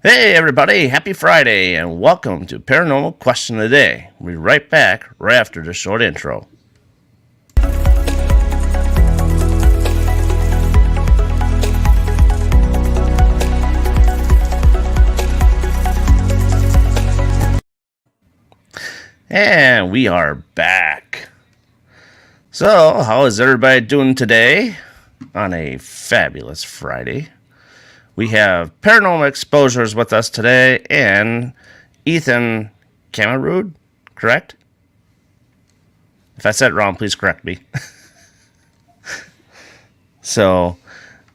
Hey everybody, happy Friday and welcome to Paranormal Question of the Day. We'll be right back right after this short intro. And we are back. So, how is everybody doing today on a fabulous Friday? We have Paranormal Exposures with us today and Ethan Kammerude, correct? If I said it wrong, please correct me. So,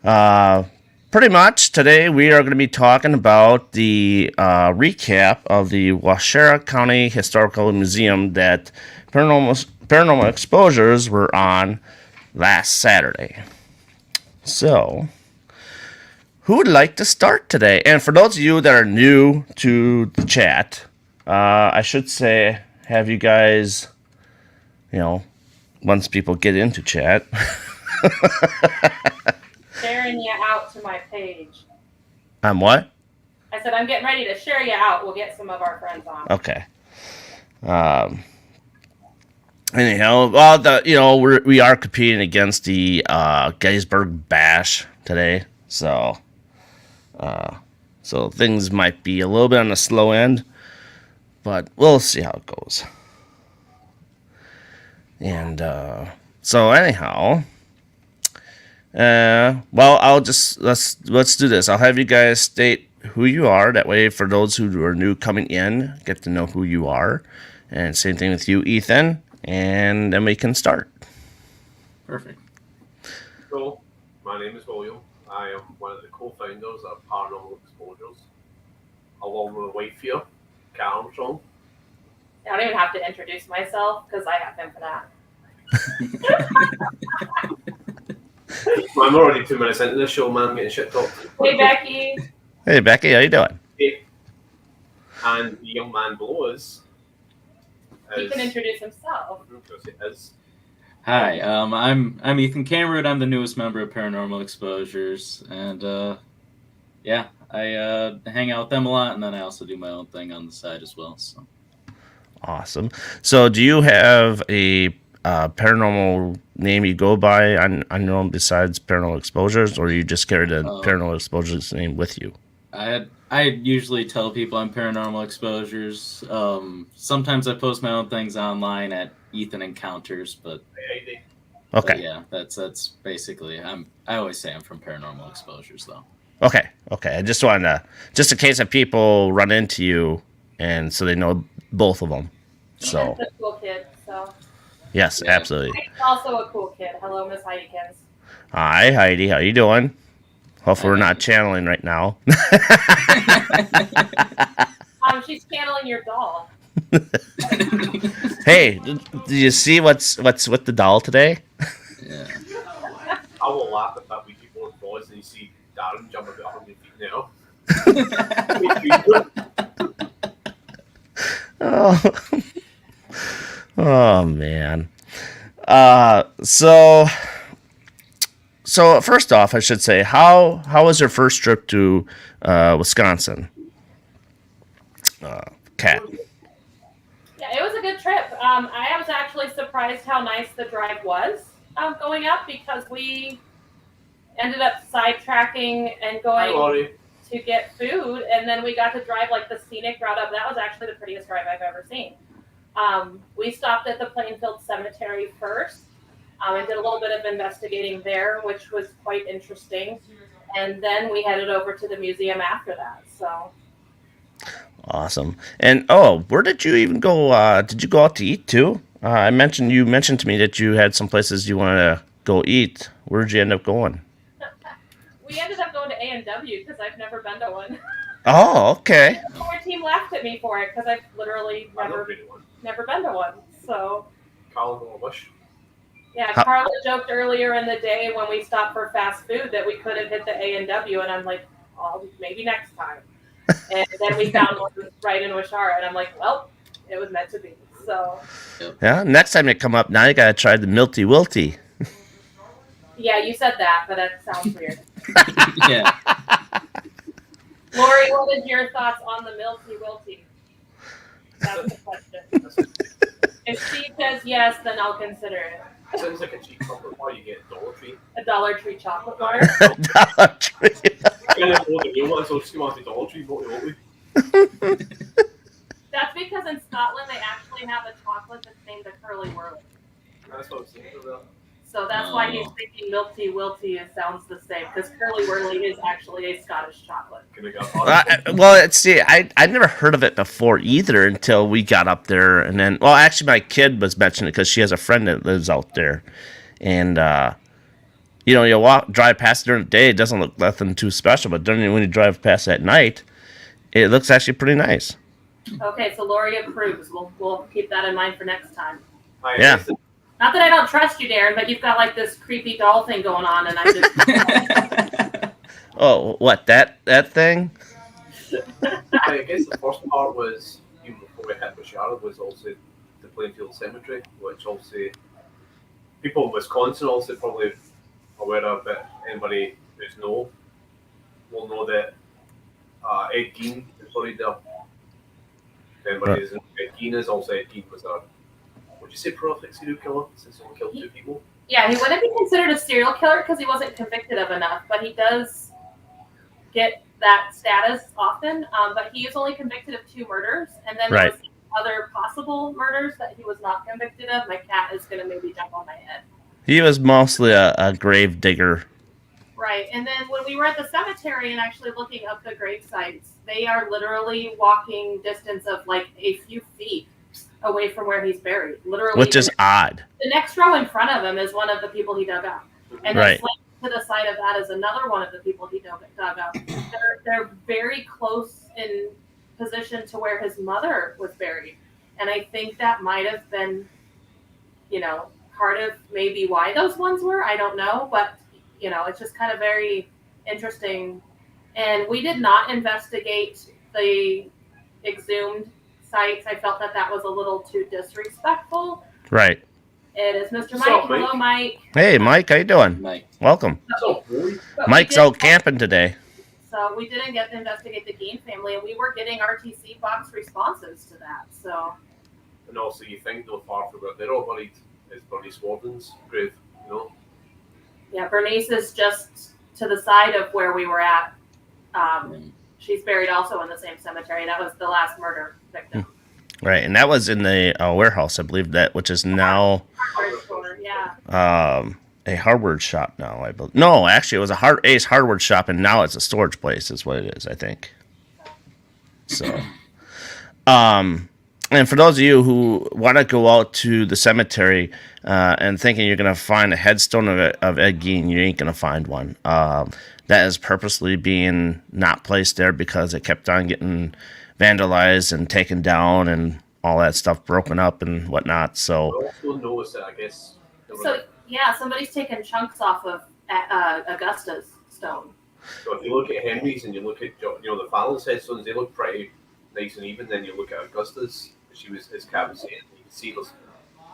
pretty much today we are going to be talking about the recap of the Waushara County Historical Museum that Paranormal Exposures were on last Saturday. So, who would like to start today? And for those of you that are new to the chat, I should say, have you guys, once people get into chat, sharing you out to my page. I'm what? I said I'm getting ready to share you out. We'll get some of our friends on. Okay. Anyhow, well, we are competing against the Gettysburg Bash today, so things might be a little bit on the slow end, but we'll see how it goes. And so anyhow, well, let's do this. I'll have you guys state who you are. That way, for those who are new coming in, get to know who you are. And same thing with you, Ethan. And then we can start. Perfect. So, my name is William. I am one of the co-founders of Paranormal Exposures, along with a wife here, Kat Armstrong. I don't even have to introduce myself because I have him for that. I'm already 2 minutes into the show, man. I'm getting shit talked. Hey, Becky. Hey, Becky, how you doing? Hey. And the young man below us. He can introduce himself. Hi, I'm Ethan Kammerude. I'm the newest member of Paranormal Exposures, and I hang out with them a lot, and then I also do my own thing on the side as well. So awesome. So, do you have a paranormal name you go by on your own besides Paranormal Exposures, or you just carry the Paranormal Exposures name with you? I usually tell people I'm Paranormal Exposures. Sometimes I post my own things online at Ethan Encounters, but okay. But yeah, that's basically I always say I'm from Paranormal Exposures though. Okay. I just wanted to, just in case that people run into you, and so they know both of them. So. He's a cool kid. So. Yes, yeah. Absolutely. He's also a cool kid. Hello, Miss Heidekins. Hi, Heidi. How you doing? Hopefully we're not channeling right now. She's channeling your doll. Hey, did you see what's with the doll today? Yeah. I will laugh at that we keep on boys and you see Darren jump a bit up on your feet now. Oh man. So first off, I should say, how was your first trip to Wisconsin? Kat. Yeah, it was a good trip. I was actually surprised how nice the drive was going up because we ended up sidetracking and going to get food, and then we got to drive like the scenic route up. That was actually the prettiest drive I've ever seen. We stopped at the Plainfield Cemetery first. And did a little bit of investigating there, which was quite interesting. And then we headed over to the museum after that. So awesome. And where did you even go? Did you go out to eat too? You mentioned to me that you had some places you wanted to go eat. Where did you end up going? We ended up going to A&W because I've never been to one. Oh, okay. Our team laughed at me for it because I've literally never been to one. So Carl Bush. Yeah, Carla joked earlier in the day when we stopped for fast food that we could have hit the A&W, and I'm like, oh, maybe next time. And then we found one right in Waushara, and I'm like, well, it was meant to be. So yeah, next time you come up, now you gotta try the Milty Wilty. Yeah, you said that, but that sounds weird. Yeah. Lori, what is your thoughts on the Milty Wilty? That's the question. If she says yes, then I'll consider it. It sounds like a cheap chocolate bar you get at Dollar Tree. A Dollar Tree chocolate bar. Dollar Tree. I can't afford the real one, so just go out to Dollar Tree, That's because in Scotland they actually have a chocolate that's named a Curly Whirly. That's what I'm saying about. So that's why he's thinking Milty Wilty sounds the same, because Curly Whirly is actually a Scottish chocolate. Well, see, I'd never heard of it before either until we got up there. And then, well, actually, my kid was mentioning it because she has a friend that lives out there. And, you drive past it during the day, it doesn't look nothing too special. But when you drive past at night, it looks actually pretty nice. Okay, so Lori approves. We'll keep that in mind for next time. Yeah. Not that I don't trust you, Darren, but you've got like this creepy doll thing going on, and I just. Oh, what, that thing? I guess the first part was, even before we hit Waushara, was also the Plainfield Cemetery, which also people in Wisconsin also probably aware of, but anybody who's will know that Ed Gein is buried there. If anybody isn't, Ed Gein is also Ed Gein was a, would you say, prolific serial killer since he only killed 2 people? Yeah, he wouldn't be considered a serial killer because he wasn't convicted of enough, but he does get that status often. But he is only convicted of 2 murders, and then there was other possible murders that he was not convicted of. My cat is going to maybe jump on my head. He was mostly a grave digger. Right, and then when we were at the cemetery and actually looking up the grave sites, they are literally walking distance of like a few feet away from where he's buried. Literally, which is odd. The next row in front of him is one of the people he dug up. And then to the side of that is another one of the people he dug up. They're very close in position to where his mother was buried. And I think that might have been, part of maybe why those ones were. I don't know. But, it's just kind of very interesting. And we did not investigate the exhumed sites. I felt that was a little too disrespectful. Right. It is Mr. Mike. Hello, Mike. Hey, Mike. How you doing? Mike. Welcome. Mike's out camping today. So we didn't get to investigate the Gein family, and we were getting RTC box responses to that. So. And also, you think no far from where they're all buried is Bernice Warden's grave, Yeah, Bernice is just to the side of where we were at. She's buried also in the same cemetery. That was the last murder victim. Right, and that was in the warehouse, I believe, which is now a hardware shop now, I believe. No, actually, it was a Ace hardware shop, and now it's a storage place is what it is, I think. So, and for those of you who want to go out to the cemetery and thinking you're going to find a headstone of Ed Gein, you ain't going to find one. That is purposely being not placed there because it kept on getting vandalized and taken down and all that stuff broken up and whatnot. So I also noticed that, I guess. Somebody's taken chunks off of Augusta's stone. So if you look at Henry's and you look at the Fallon's headstones, they look pretty nice and even. Then you look at Augusta's, his cabin saying, you can see those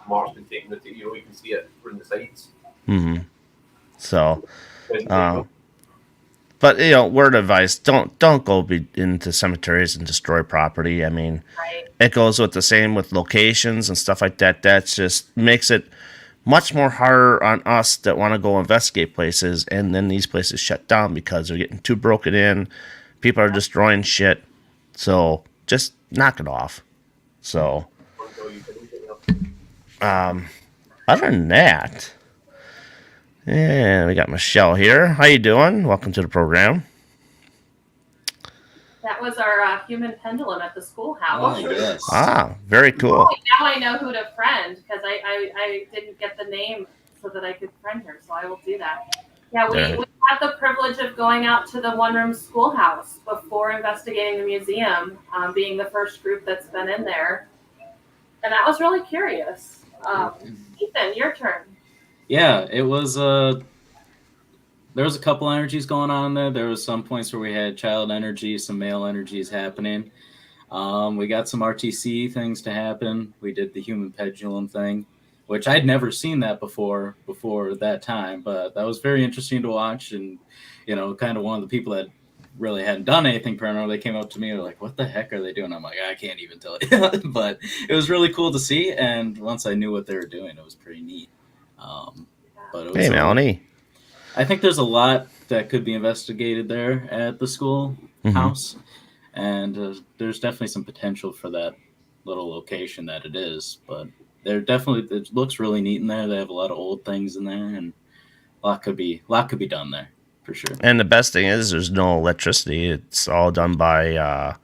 marks been taken. You can see it from the sides. Mm-hmm. So. But word of advice: don't go into cemeteries and destroy property. I mean, It goes with the same with locations and stuff like that. That just makes it much more harder on us that want to go investigate places, and then these places shut down because they're getting too broken in. People are destroying shit. So just knock it off. So, other than that. Yeah, we got Michelle here. How you doing? Welcome to the program. That was our human pendulum at the schoolhouse. Oh, yes. Ah, very cool. Oh, now I know who to friend because I didn't get the name so that I could friend her, so I will do that. Yeah, we had the privilege of going out to the one-room schoolhouse before investigating the museum, being the first group that's been in there. And that was really curious. Ethan, your turn. Yeah, it was there was a couple energies going on there. There was some points where we had child energy, some male energies happening. We got some RTC things to happen. We did the human pendulum thing, which I'd never seen that before that time, but that was very interesting to watch. And, kind of one of the people that really hadn't done anything paranormal. They came up to me and were like, "What the heck are they doing?" I'm like, "I can't even tell you." But it was really cool to see, and once I knew what they were doing, it was pretty neat. But it was Hey, Melanie. I think there's a lot that could be investigated there at the school house, and there's definitely some potential for that little location that it is. But it looks really neat in there. They have a lot of old things in there, and a lot could be done there for sure. And the best thing is there's no electricity. It's all done by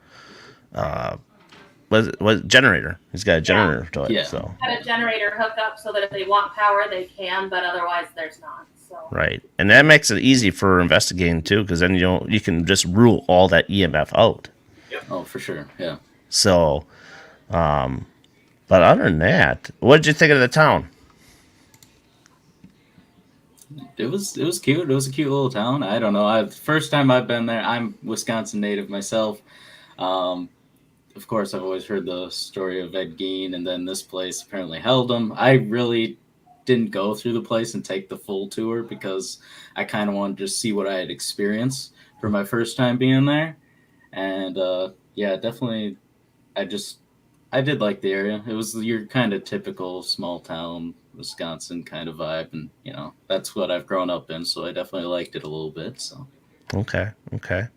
what generator. He's got a generator to it. Yeah. So Got a generator hooked up so that if they want power, they can, but otherwise there's not. So right, and that makes it easy for investigating too, because then you can just rule all that EMF out. Yep. Oh, for sure. Yeah. So, but other than that, what did you think of the town? It was cute. It was a cute little town. I don't know. First time I've been there. I'm Wisconsin native myself. Of course, I've always heard the story of Ed Gein, and then this place apparently held him. I really didn't go through the place and take the full tour because I kind of wanted to see what I had experienced for my first time being there. And yeah, definitely, I did like the area. It was your kind of typical small town Wisconsin kind of vibe, and that's what I've grown up in, so I definitely liked it a little bit. So Okay.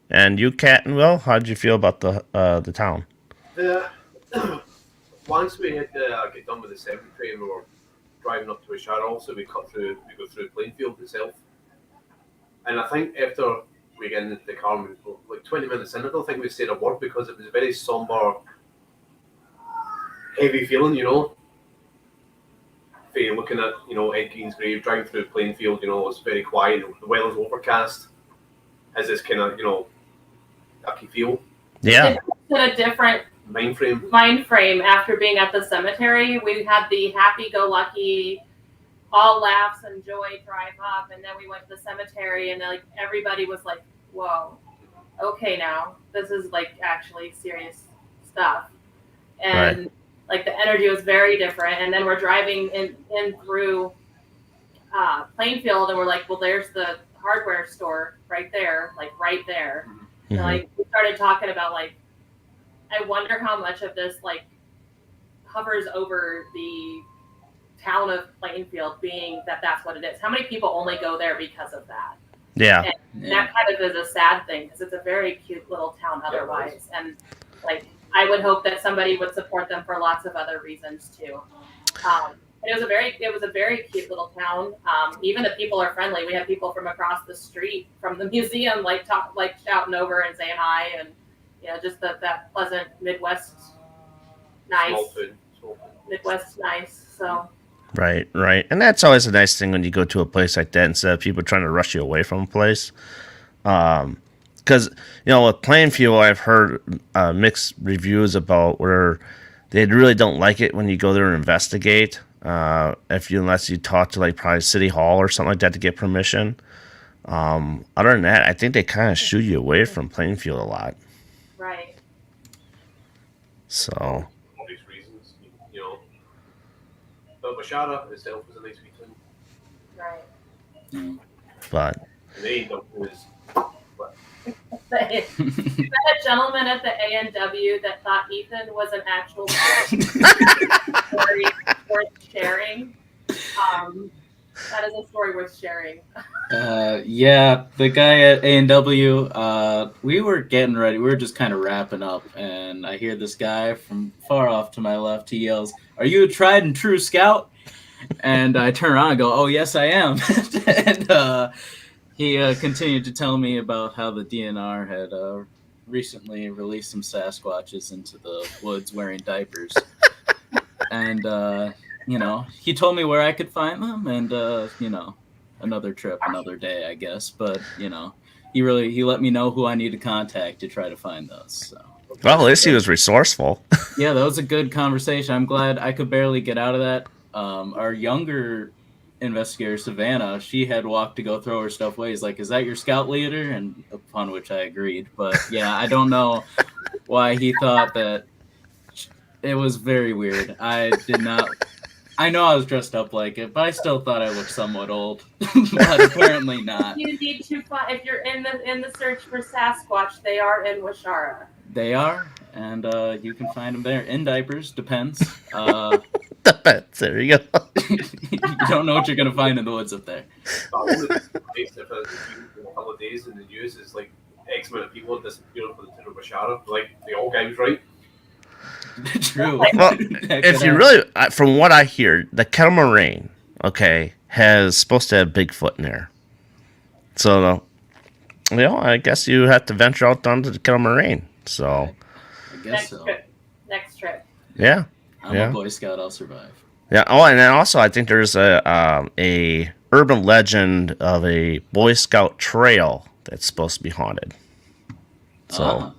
And you, Kat and Will, how did you feel about the town? Once we had get done with the cemetery and we were driving up to Waushara, also we go through Plainfield itself, and I think after we get into the car, like 20 minutes in, I don't think we said a word because it was a very somber, heavy feeling, looking at Ed Gein's grave, driving through Plainfield, it's very quiet, the weather's overcast, has this kind of yucky feel. Yeah. It's in a different Mind frame after being at the cemetery. We had the happy-go-lucky, all laughs and joy drive up, and then we went to the cemetery, and like everybody was like, "Whoa, okay, now this is like actually serious stuff," and Right. like the energy was very different. And then we're driving in through Plainfield, and we're like, "Well, there's the hardware store right there, like right there." Mhm. And like we started talking about like, I wonder how much of this like hovers over the town of Plainfield, being that that's what it is. How many people only go there because of that? Yeah. And that kind of is a sad thing because it's a very cute little town otherwise. And like, I would hope that somebody would support them for lots of other reasons too. It was a very cute little town. Even the people are friendly. We had people from across the street from the museum, like shouting over and saying hi, and just that pleasant Midwest, nice. Midwest nice. So. Right. And that's always a nice thing when you go to a place like that instead of people trying to rush you away from a place. Because, with Plainfield, I've heard mixed reviews about where they really don't like it when you go there and investigate. Unless you talk to like probably City Hall or something like that to get permission. Other than that, I think they kind of shoo you away from Plainfield a lot. Right. So. Obvious reasons, But Waushara itself was a nice weekend. Right. But. And they was. Met a gentleman at the A&W that thought Ethan was an actual story worth sharing. That is a story worth sharing. Yeah, the guy at A&W, we were getting ready. We were just kind of wrapping up, and I hear this guy from far off to my left. He yells, "Are you a tried and true scout?" And I turn around and go, "Oh, yes, I am." And he continued to tell me about how the DNR had recently released some Sasquatches into the woods wearing diapers. And, he told me where I could find them, and, another trip, another day, I guess. But, he let me know who I need to contact to try to find those. So. Well, at least he was resourceful. Yeah, that was a good conversation. I'm glad I could barely get out of that. Our younger investigator, Savannah, she had walked to go throw her stuff away. He's like, "Is that your scout leader?" And upon which I agreed. But yeah, I don't know why he thought that. It was very weird. I did not I know I was dressed up like it, but I still thought I looked somewhat old. But apparently not. You need to find if you're in the search for Sasquatch. They are in Waushara. They are, and you can find them there in diapers. Depends. There you go. You don't know what you're gonna find in the woods up there. But only if a couple of days in the news is like X amount of people disappearing from the town of Waushara. Like the old guy was right. True. Well, if you really, from what I hear, the Kammerude, okay, has supposed to have Bigfoot in there. So, I guess you have to venture out down to the Kammerude. So, I guess so. Next trip. Yeah. I'm a Boy Scout. I'll survive. Yeah. Oh, and then also I think there's a urban legend of a Boy Scout trail that's supposed to be haunted. So,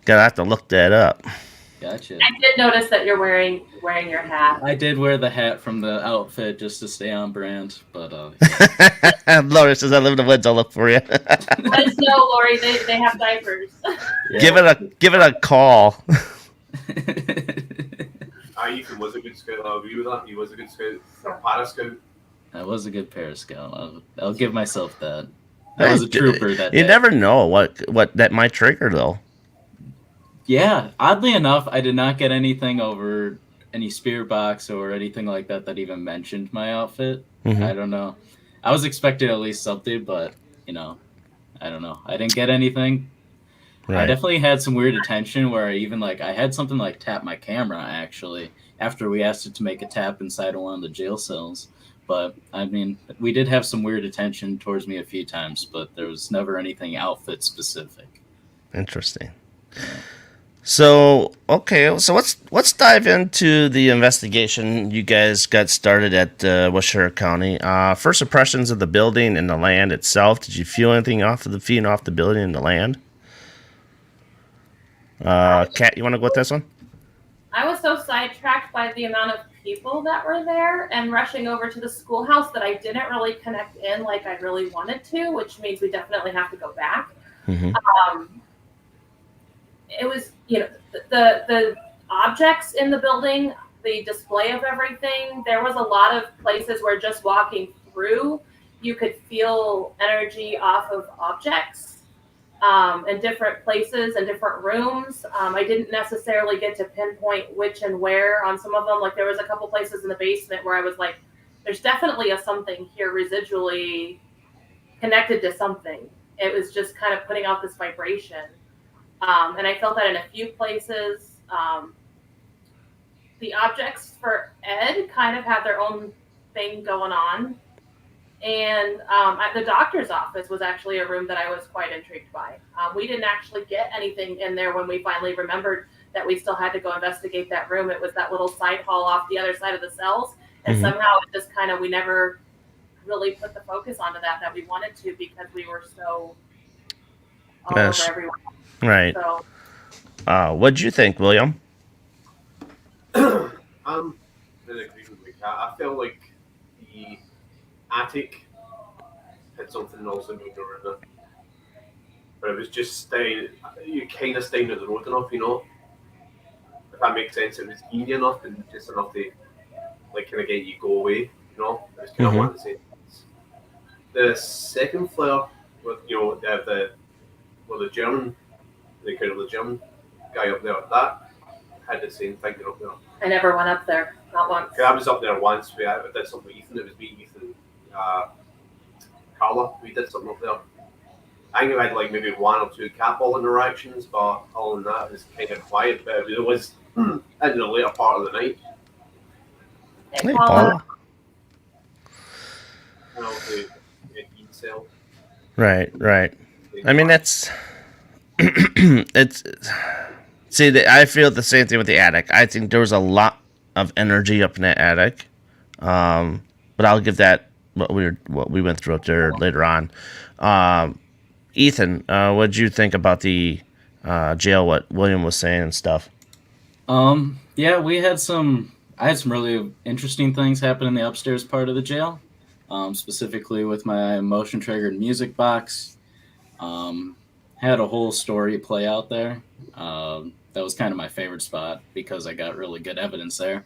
gotta have to look that up. Gotcha. I did notice that you're wearing your hat. I did wear the hat from the outfit just to stay on brand, but Laura says, I live in the woods, I'll look for you. Let us know, Lori. They have diapers. Yeah. Give it a call. Ethan was a good scout. I'll agree with that. He was a good scout. A para scout. I was a good parascout. I'll give myself that. I was a trooper that You day. never know what that might trigger, though. Yeah, oddly enough, I did not get anything over any spirit box or anything like that even mentioned my outfit. Mm-hmm. I don't know. I was expecting at least something, but, I don't know. I didn't get anything. Right. I definitely had some weird attention where I even, I had something tap my camera, actually, after we asked it to make a tap inside of one of the jail cells. But, I mean, we did have some weird attention towards me a few times, but there was never anything outfit specific. Interesting. Yeah. So, okay, so let's dive into the investigation you guys got started at Waushara County. First impressions of the building and the land itself. Did you feel anything off the building and the land? Kat, you want to go with this one? I was so sidetracked by the amount of people that were there and rushing over to the schoolhouse that I didn't really connect in like I really wanted to, which means we definitely have to go back. Mm-hmm. It was, the objects in the building, the display of everything. There was a lot of places where just walking through, you could feel energy off of objects in different places and different rooms. I didn't necessarily get to pinpoint which and where on some of them. Like there was a couple places in the basement where I was like, there's definitely something here residually connected to something. It was just kind of putting out this vibration. And I felt that in a few places. The objects for Ed kind of had their own thing going on. And at the doctor's office was actually a room that I was quite intrigued by. We didn't actually get anything in there when we finally remembered that we still had to go investigate that room. It was that little side hall off the other side of the cells. And Mm-hmm. somehow it just we never really put the focus onto that we wanted to because we were so all over everyone. Right. So, what'd you think, William? I'm in agreement with Kat. I felt like the attic had something also moving around it. But it was just you kind of staying at the road enough, If that makes sense, it was easy enough and just enough to kind of get you go away, It was kind of one of the same things. The second flare with the German, the German guy up there, that had the same thing up there. I never went up there, not once. I was up there once. I did something with Ethan. It was me, Ethan, Carla. We did something up there. I think we had maybe one or two cat ball interactions, but other than that, it was kind of quiet. But it was in the later part of the night. Hey, Paula. The cell. Right. I mean, that's it's. See, I feel the same thing with the attic. I think there was a lot of energy up in that attic, but I'll give that what we went through up there later on. Ethan, what did you think about the jail? What William was saying and stuff. Yeah, I had some really interesting things happen in the upstairs part of the jail, specifically with my motion triggered music box. Had a whole story play out there. That was kind of my favorite spot because I got really good evidence there.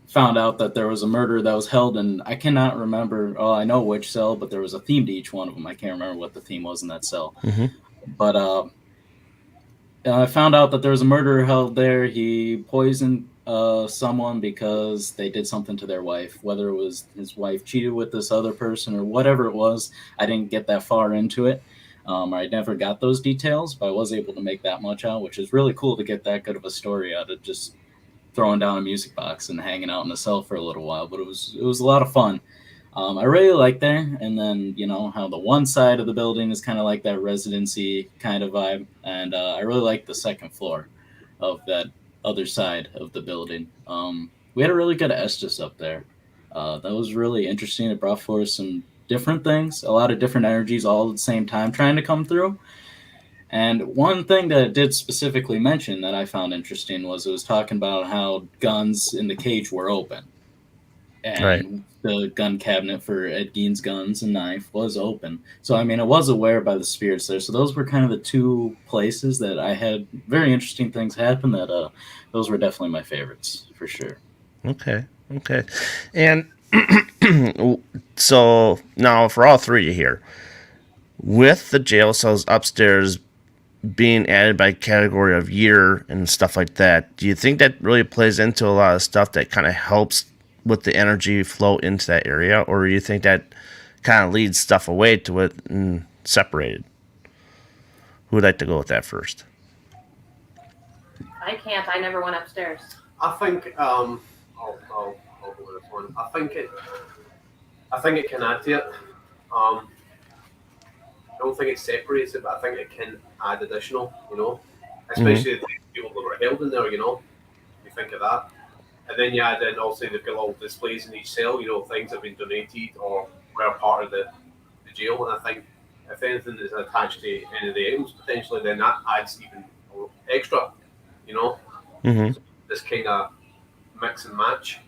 found out that there was a murder that was held in, I cannot remember, oh, I know which cell, but there was a theme to each one of them. I can't remember what the theme was in that cell. Mm-hmm. But I found out that there was a murderer held there. He poisoned someone because they did something to their wife, whether it was his wife cheated with this other person or whatever it was. I didn't get that far into it. I never got those details, but I was able to make that much out, which is really cool to get that good of a story out of just throwing down a music box and hanging out in a cell for a little while. But it was a lot of fun. I really like there, and then how the one side of the building is kind of like that residency kind of vibe, and I really like the second floor of that other side of the building. We had a really good Estes up there. That was really interesting. It brought forth some different things, a lot of different energies all at the same time trying to come through. And one thing that it did specifically mention that I found interesting was it was talking about how guns in the cage were open. And Right. the gun cabinet for Ed Gein's guns and knife was open. So, I mean, it was aware by the spirits there. So those were kind of the two places that I had very interesting things happen that those were definitely my favorites for sure. Okay. And so now for all three here, with the jail cells upstairs being added by category of year and stuff like that, do you think that really plays into a lot of stuff that kind of helps with the energy flow into that area, or do you think that kind of leads stuff away to it and separated? Who would like to go with that first? I can't. I never went upstairs. I think I'll go with this one. I think it can add to it. I don't think it separates it, but I think it can add additional. Especially the people that were held in there. You think of that, and then you add in also they've got little displays in each cell. Things have been donated or were part of the jail, and I think if anything is attached to any of the items potentially, then that adds even extra. Mm-hmm. This kind of mix and match,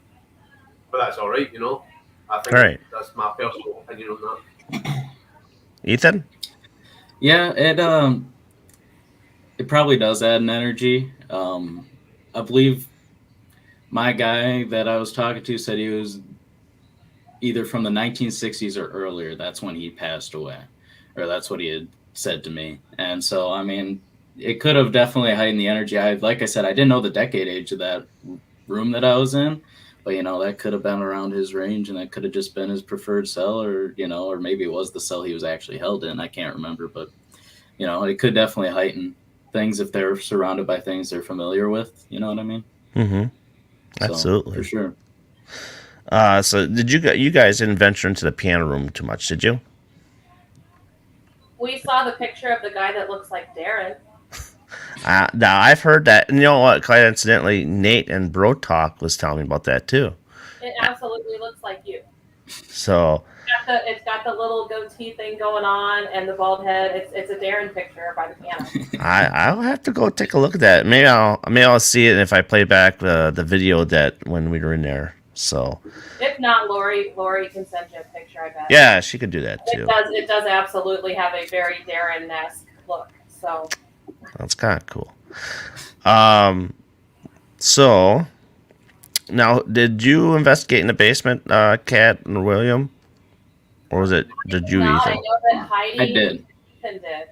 but that's all right. I think Right. that's my personal opinion on that. Ethan? Yeah, it probably does add an energy. I believe my guy that I was talking to said he was either from the 1960s or earlier. That's when he passed away, or that's what he had said to me. And so, I mean, it could have definitely heightened the energy. Like I said, I didn't know the decade age of that room that I was in, but that could have been around his range, and that could have just been his preferred cell, or or maybe it was the cell he was actually held in. I can't remember, but it could definitely heighten things if they're surrounded by things they're familiar with. You know what I mean? Mm-hmm. So, Absolutely. for sure. So did you guys didn't venture into the piano room too much, did you? We saw the picture of the guy that looks like Darren. Now I've heard that, and you know what? Quite incidentally, Nate and Bro Talk was telling me about that too. It absolutely looks like you. So It's got the little goatee thing going on and the bald head. It's a Darren picture by the piano. I'll have to go take a look at that. Maybe I'll see it if I play back the video that when we were in there. So If not, Lori can send you a picture. I bet. yeah, she could do that too. It does absolutely have a very Darren-esque look. So That's kind of cool. So now, did you investigate in the basement, Kat and William, or did you, no, Ethan? I know that Heidi I did. and Ethan did.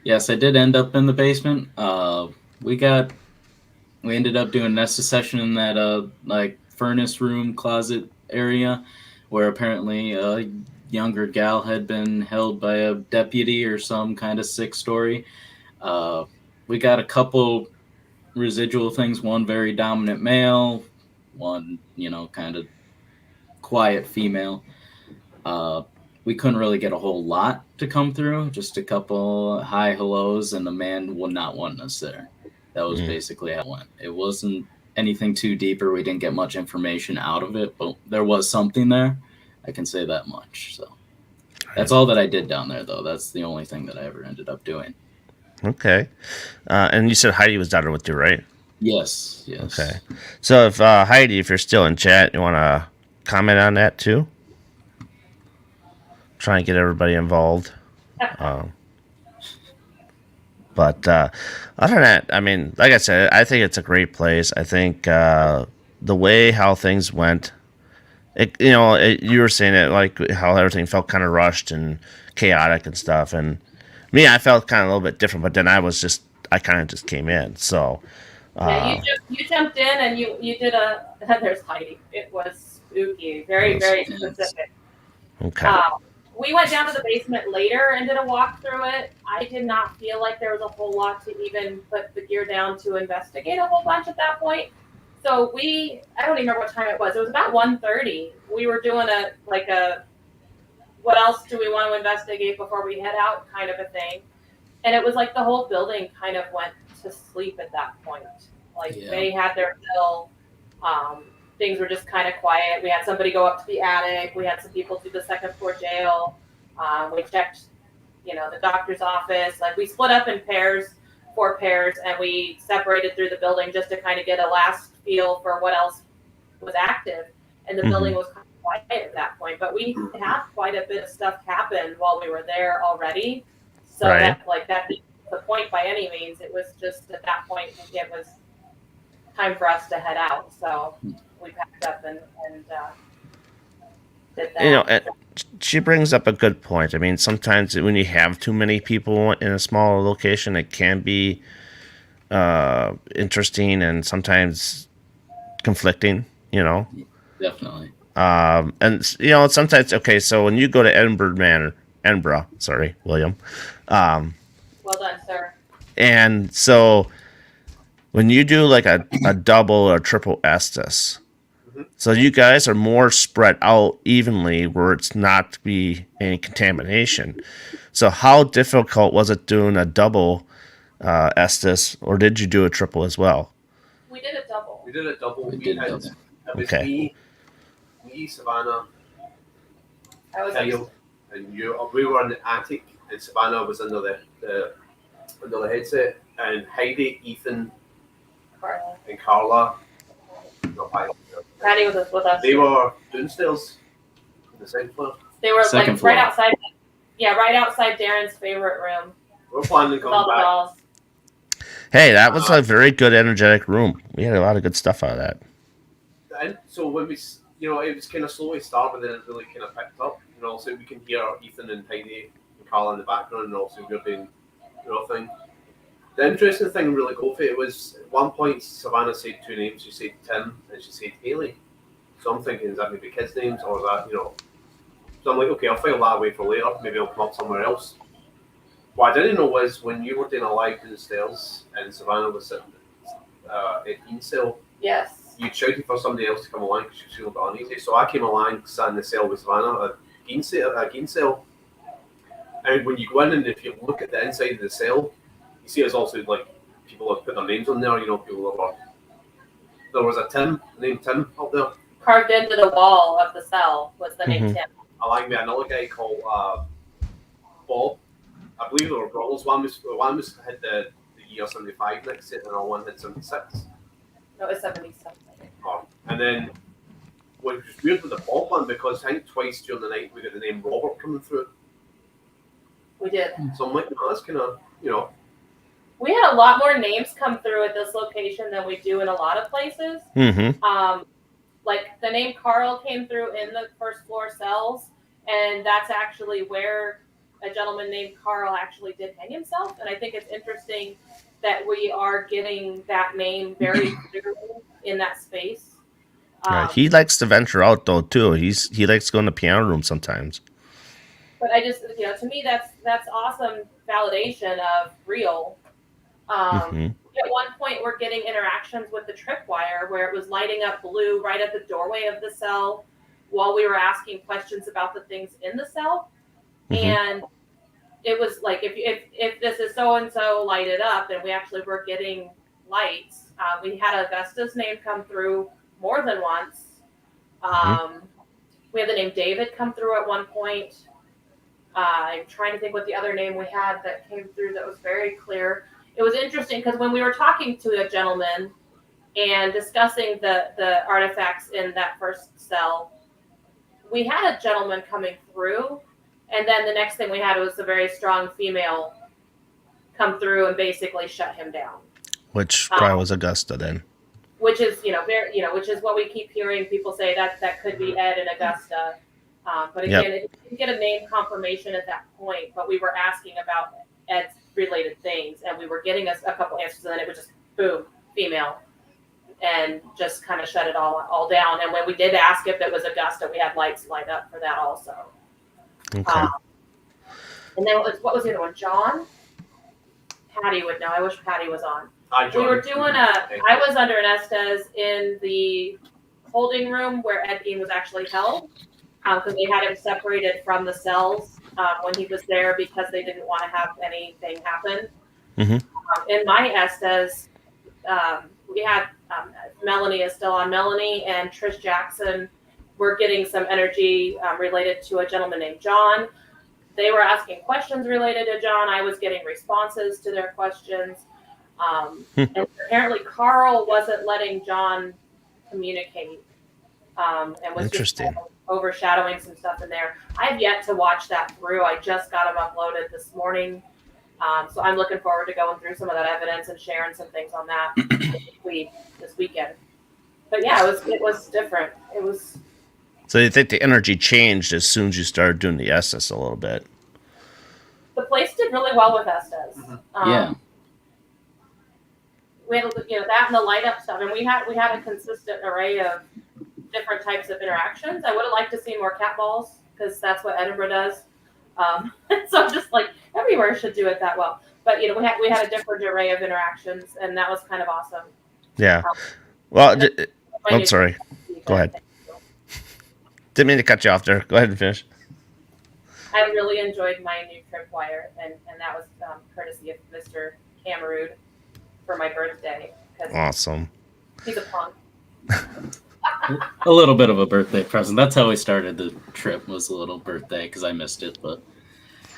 Yes, I did end up in the basement. We ended up doing a Nesta session in that like furnace room closet area, where apparently a younger gal had been held by a deputy or some kind of sick story. We got a couple residual things. One very dominant male, one kind of quiet female. We couldn't really get a whole lot to come through, just a couple hi hellos, and the man would not want us there. That was basically how it went. It wasn't anything too deep, or we didn't get much information out of it, but there was something there. I can say that much. So that's all that I did down there, though. That's the only thing that I ever ended up doing. Okay. And you said Heidi was down there with you, right? Yes. Okay. So if Heidi, if you're still in chat, you want to comment on that too? Try and get everybody involved. But other than that, I mean, like I said, I think it's a great place. I think the way how things went, you were saying it like how everything felt kind of rushed and chaotic and stuff. And me, I felt kind of a little bit different, but then I kind of just came in. So, Yeah, you jumped in and you did a. There's Heidi. It was spooky, very very specific. Okay. We went down to the basement later and did a walk through it. I did not feel like there was a whole lot to even put the gear down to investigate a whole bunch at that point. So I don't even remember what time it was. It was about 1:30. We were doing what else do we want to investigate before we head out kind of a thing. And it was like the whole building kind of went to sleep at that point. Like they had their fill. Things were just kind of quiet. We had somebody go up to the attic. We had some people do the second floor jail. We checked, the doctor's office. Like we split up in 4 pairs, and we separated through the building just to kind of get a last feel for what else was active. And the building was kind of quiet at that point. But we had quite a bit of stuff happen while we were there already. So that isn't the point by any means. It was just at that point it was time for us to head out. So we packed up and did that. She brings up a good point. I mean, sometimes when you have too many people in a smaller location, it can be interesting and sometimes conflicting. Definitely. And sometimes so when you go to Edinburgh, sorry, William. Well done, sir. And so when you do like a double or triple Estes, so you guys are more spread out evenly where it's not to be any contamination. So how difficult was it doing a double Estes, or did you do a triple as well? We did a double. It was me, Savannah, Kyle, and you. We were in the attic, and Savannah was under the headset, and Heidi, Ethan, and Carla. Patty was with us. They were downstairs on the second floor. They were like right outside. Yeah, right outside Darren's favorite room. We're planning to come back. Dolls. Hey, that was a very good, energetic room. We had a lot of good stuff out of that. And so when we, it was kind of slowly started, but then it really kind of picked up. So we can hear Ethan and Heidi and Carla in the background, and also we're doing the thing. The interesting thing, really cool for it was at one point Savannah said 2 names. She said Tim and she said Haley. So I'm thinking, is that maybe kids' names or is that, So I'm like, okay, I'll file that away for later. Maybe I'll come up somewhere else. What I didn't know was when you were doing a live downstairs and Savannah was sitting at Dean's cell. Yes. You shouted for somebody else to come along because she was feeling a bit uneasy. So I came along, sat in the cell with Savannah at Dean's cell. And when you go in and if you look at the inside of the cell, you see, it's also like people have put their names on there. There was a Tim named Tim up there. Carved into the wall of the cell was the name Tim. Along with another guy called Bob. I believe there were brothers. One was had the year 75 next to it, and the other one had 76. No, it's 77. And then what was weird with the Bob one, because I think twice during the night we got the name Robert coming through. We did. So I'm like, that's kind of We had a lot more names come through at this location than we do in a lot of places. Like the name Carl came through in the first floor cells, and that's actually where a gentleman named Carl actually did hang himself. And I think it's interesting that we are getting that name very clearly in that space. Right. He likes to venture out though too. He likes going to the piano room sometimes. But I just, to me, that's awesome validation of real. At one point, we're getting interactions with the tripwire where it was lighting up blue right at the doorway of the cell while we were asking questions about the things in the cell. And it was like, if this is so-and-so lighted up, and we actually were getting lights. We had Augusta's name come through more than once. We had the name David come through at one point. I'm trying to think what the other name we had that came through that was very clear. It was interesting because when we were talking to a gentleman and discussing the artifacts in that first cell, we had a gentleman coming through, and then the next thing we had was a very strong female come through and basically shut him down. Which probably was Augusta then. which is which is what we keep hearing people say that could be Ed and Augusta. But again, it didn't get a name confirmation at that point. But we were asking about Ed's related things, and we were getting us a couple answers, and then it was just boom, female, and just kind of shut it all down. And when we did ask if it was Augusta, we had lights light up for that also. Okay. And then what was the other one? John? Patty would know. I wish Patty was on. Hi, John. We were doing I was under an Estes in the holding room where Ed Gein was actually held, because they had him separated from the cells when he was there because they didn't want to have anything happen. Mm-hmm. In my Estes, we had Melanie is still on. Melanie and Trish Jackson were getting some energy related to a gentleman named John. They were asking questions related to John. I was getting responses to their questions. And apparently Carl wasn't letting John communicate and was just overshadowing some stuff in there. I have yet to watch that through. I just got them uploaded this morning. So I'm looking forward to going through some of that evidence and sharing some things on that this weekend. But yeah, it was different. It was. So you think the energy changed as soon as you started doing the Estes a little bit? The place did really well with Estes. Yeah. We had that and the light up stuff, and we had a consistent array of different types of interactions. I would have liked to see more cat balls because that's what Edinburgh does. So I'm just like everywhere should do it that well. But we had a different array of interactions, and that was kind of awesome. Yeah. Well, I'm sorry. Go ahead. Didn't mean to cut you off there. Go ahead and finish. I really enjoyed my new tripwire, and that was courtesy of Mr. Kammerude for my birthday. Awesome. He's a punk. A little bit of a birthday present. That's how we started the trip, was a little birthday, because I missed it. But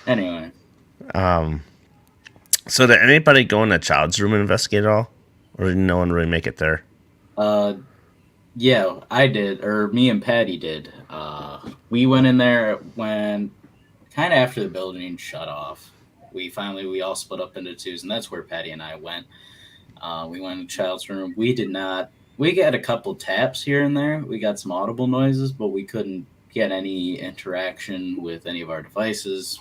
anyway. So did anybody go in the child's room and investigate at all? Or did no one really make it there? Yeah, I did, or me and Patty did. We went in there when kind of after the building shut off. We all split up into twos, and that's where Patty and I went. We went in the child's room. We got a couple taps here and there. We got some audible noises, but we couldn't get any interaction with any of our devices.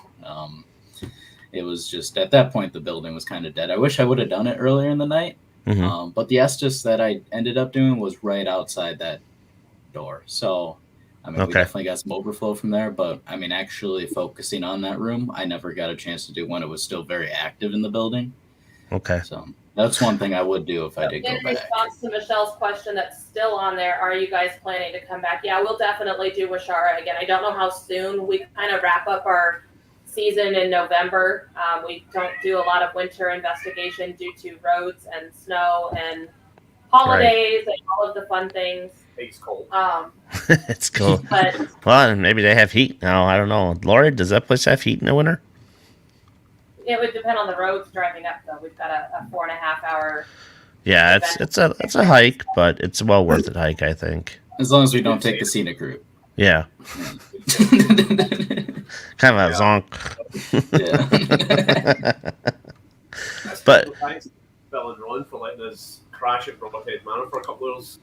It was just, at that point, the building was kind of dead. I wish I would have done it earlier in the night. Mm-hmm. But the Estes that I ended up doing was right outside that door. So, we definitely got some overflow from there. But, actually focusing on that room, I never got a chance to do when it was still very active in the building. Okay. So that's one thing I would do if I did go back. In response to Michelle's question that's still on there, are you guys planning to come back? Yeah, we'll definitely do Waushara again. I don't know how soon. We kind of wrap up our season in November. We don't do a lot of winter investigation due to roads and snow and holidays and all of the fun things. It's cold. It's cold. But well, maybe they have heat now. I don't know. Lori, does that place have heat in the winter? it would depend on the roads driving up, though. We've got a 4.5 hour. Yeah, it's a hike, but it's a well worth it hike, I think. As long as we don't take the scenic route. Yeah. Kind of a zonk. Yeah. But thanks, Bill and Ron, for letting us crash at Broadhead Manor for a couple of hours.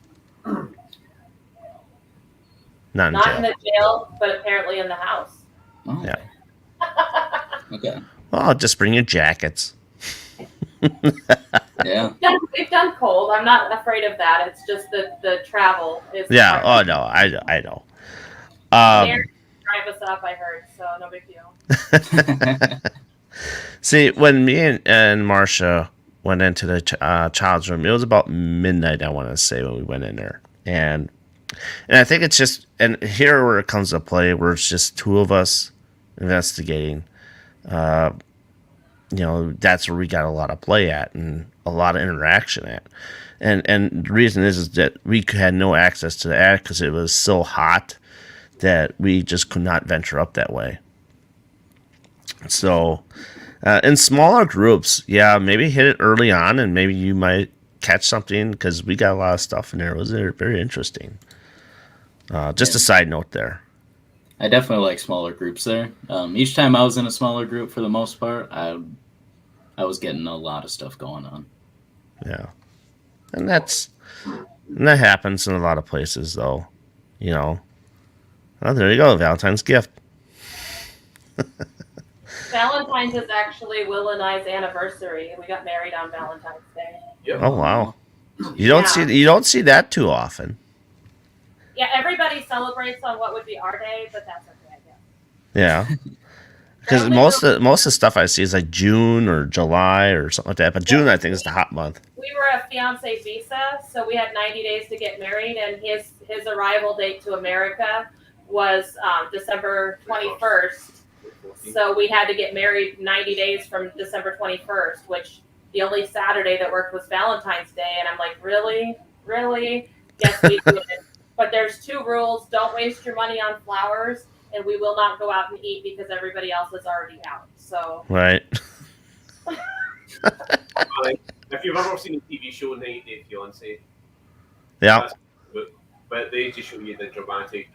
not in the jail, but apparently in the house. Oh. Yeah. Okay. Well, I'll just bring you jackets. Yeah. We've done cold. I'm not afraid of that. It's just the travel is. Yeah. Oh no, I know. Drive us up, I heard. So no big deal. See, when me and Marcia went into the child's room, it was about midnight, I want to say, when we went in there. And I think it's just, and here where it comes to play, where it's just two of us investigating. That's where we got a lot of play at and a lot of interaction at. And the reason is that we had no access to the attic because it was so hot that we just could not venture up that way. So, in smaller groups, yeah, maybe hit it early on and maybe you might catch something because we got a lot of stuff in there. It was very interesting. Just a side note there. I definitely like smaller groups there. Each time I was in a smaller group, for the most part, I was getting a lot of stuff going on. Yeah. And that's And that happens in a lot of places, though. You know. Oh, there you go, Valentine's gift. Valentine's is actually Will and I's anniversary. We got married on Valentine's Day. Yep. Oh wow. You don't see that too often. Yeah, everybody celebrates on what would be our day, but that's okay, I guess. Yeah. Because most of the stuff I see is like June or July or something like that. But June, I think, is the hot month. We were a fiance visa, so we had 90 days to get married, and his arrival date to America was December 21st. So we had to get married 90 days from December 21st, which the only Saturday that worked was Valentine's Day. And I'm like, really? Really? Yes, we did. But there's 2 rules. Don't waste your money on flowers, and we will not go out and eat because everybody else is already out. So right. If you've ever seen a TV show, 90 Day Fiancé, yeah. But they just show you the dramatic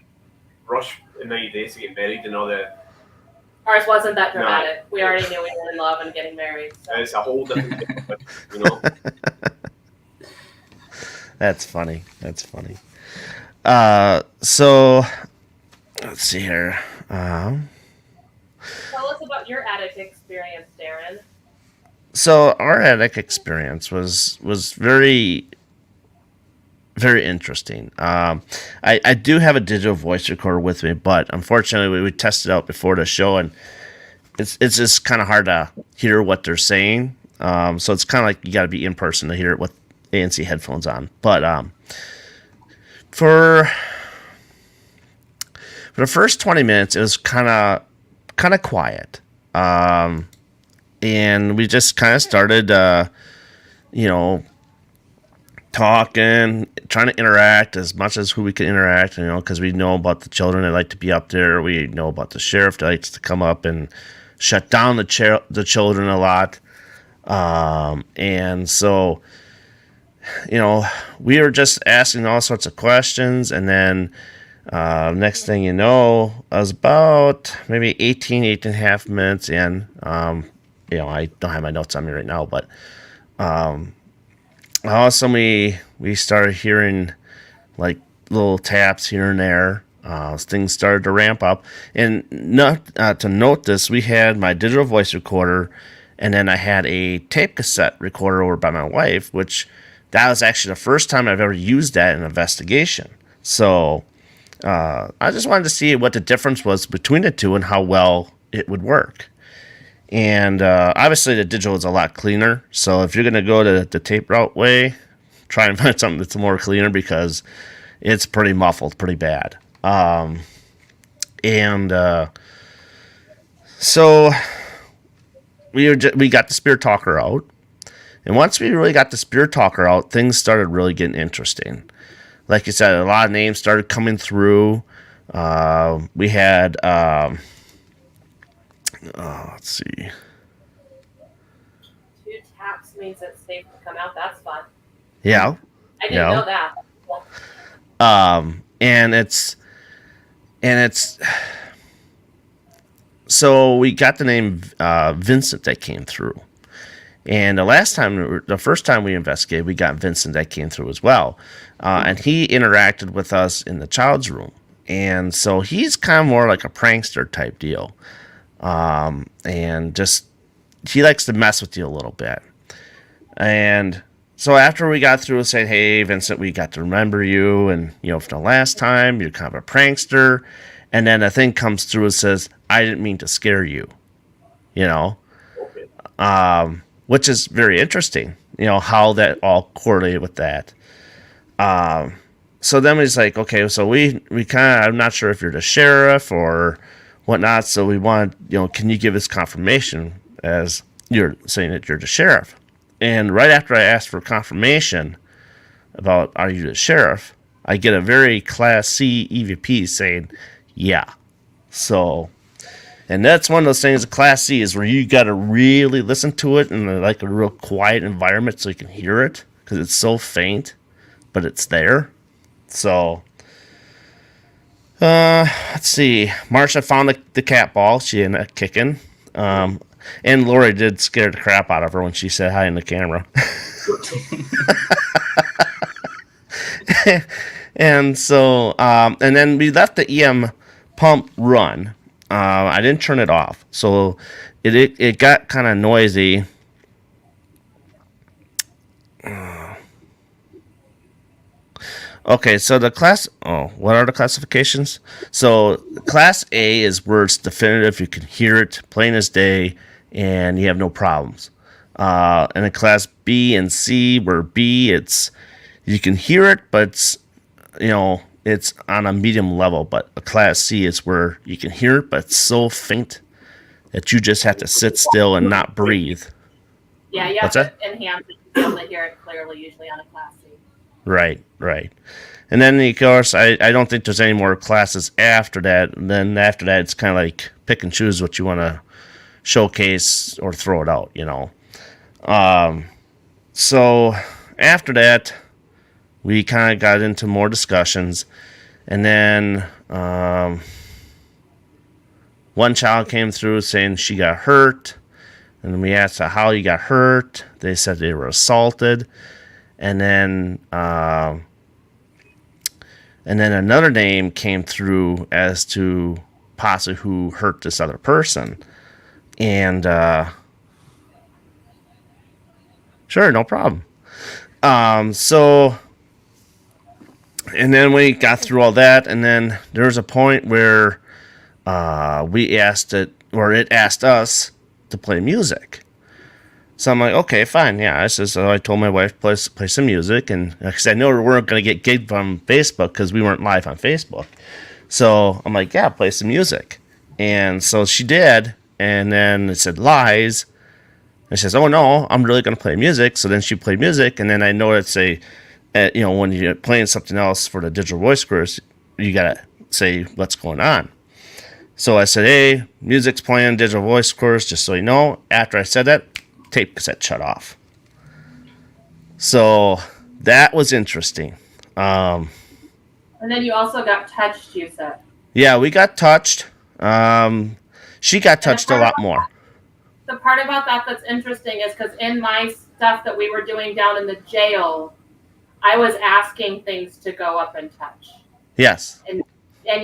rush in 90 days to get married and all that. Ours wasn't that dramatic. We already knew we were in love and getting married. So. It's a whole different thing, you know. That's funny. So let's see here. Tell us about your attic experience, Darren. So our attic experience was very, very interesting. I do have a digital voice recorder with me, but unfortunately we tested out before the show, and it's just kind of hard to hear what they're saying. So it's kind of like you got to be in person to hear it with ANC headphones on. But for the first 20 minutes, it was kind of quiet. And we just kind of started, talking, trying to interact as much as who we could interact, because we know about the children that like to be up there. We know about the sheriff that likes to come up and shut down the children a lot. And so, we were just asking all sorts of questions. And then next thing you know, I was about maybe 18 and a half minutes in. I don't have my notes on me right now, but all of a sudden we started hearing like little taps here and there. Things started to ramp up. And to note this, we had my digital voice recorder, and then I had a tape cassette recorder over by my wife, which that was actually the first time I've ever used that in an investigation. So I just wanted to see what the difference was between the two and how well it would work. And obviously the digital is a lot cleaner. So if you're going to go to the tape route way, try and find something that's more cleaner, because it's pretty muffled, pretty bad. So we got the Spirit Talker out. And once we really got the Spirit Talker out, things started really getting interesting. Like you said, a lot of names started coming through. We had... let's see. 2 taps means it's safe to come out. That's fun. Yeah. I didn't know that. And it's so we got the name Vincent that came through. And the first time we investigated, we got Vincent that came through as well. And he interacted with us in the child's room. And so he's kind of more like a prankster type deal. And just, he likes to mess with you a little bit. And so after we got through saying, hey, Vincent, we got to remember you. And, from the last time, you're kind of a prankster. And then a thing comes through and says, I didn't mean to scare you, which is very interesting, how that all correlated with that. So then he's like, okay, so we kind of, I'm not sure if you're the sheriff or whatnot. So we want, can you give us confirmation as you're saying that you're the sheriff? And right after I asked for confirmation about, are you the sheriff? I get a very Class C EVP saying, yeah. So, and that's one of those things, Class C is where you got to really listen to it in like a real quiet environment so you can hear it, because it's so faint, but it's there. So, let's see. Marsha found the cat ball. She ended up kicking. And Lori did scare the crap out of her when she said hi in the camera. And so, and then we let the EM pump run. I didn't turn it off, so it got kind of noisy. Okay, so what are the classifications? So Class A is where it's definitive, you can hear it plain as day, and you have no problems. And then Class B and C, where B, you can hear it, but it's on a medium level. But a Class C is where you can hear it, but it's so faint that you just have to sit still and not breathe. Yeah, you have to enhance it to be able to hear it clearly, usually on a Class C. Right. And then, of course, I don't think there's any more classes after that. And then after that, it's kind of like pick and choose what you want to showcase or throw it out, So after that, we kind of got into more discussions. And then one child came through saying she got hurt. And we asked her how you got hurt. They said they were assaulted. And then another name came through as to possibly who hurt this other person. And sure, no problem. So, and then we got through all that, and then there was a point where we asked it, or it asked us to play music. So I'm like, okay, fine, yeah. So I told my wife play some music, and because I know we weren't going to get gigged from Facebook because we weren't live on Facebook. So I'm like, yeah, play some music. And so she did, and then it said lies. And she says, oh no, I'm really going to play music. So then she played music, and then I know it's when you're playing something else for the digital voice course, you got to say what's going on. So I said, hey, music's playing, digital voice course, just so you know. After I said that, tape cassette shut off. So that was interesting. And then you also got touched, you said. Yeah, we got touched. She got touched a lot more. The part about that that's interesting is because in my stuff that we were doing down in the jail, I was asking things to go up and touch. Yes. And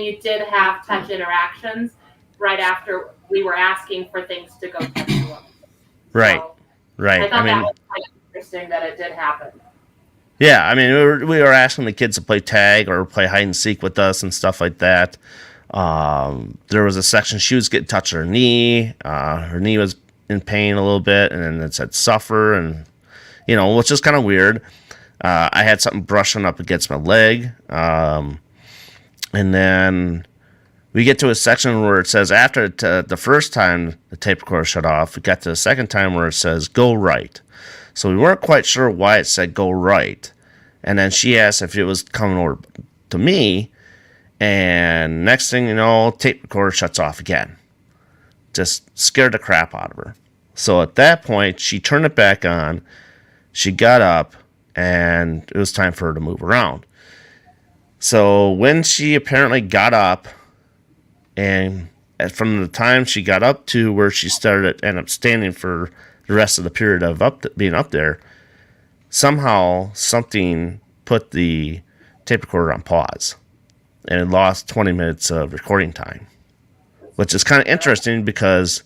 you did have touch interactions right after we were asking for things to go touch you up. Right. So, Right. I thought that was kind of interesting that it did happen. Yeah, I mean, we were asking the kids to play tag or play hide and seek with us and stuff like that. There was a section she was getting touched on her knee. Her knee was in pain a little bit, and then it said suffer, and which is kind of weird. I had something brushing up against my leg, and then we get to a section where it says after the first time the tape recorder shut off, we got to the second time where it says go right. So we weren't quite sure why it said go right. And then she asked if it was coming over to me. And next thing you know, tape recorder shuts off again. Just scared the crap out of her. So at that point, she turned it back on. She got up, and it was time for her to move around. So when she apparently got up, and from the time she got up to where she ended up standing for the rest of the period of being up there, somehow something put the tape recorder on pause, and it lost 20 minutes of recording time, which is kind of interesting because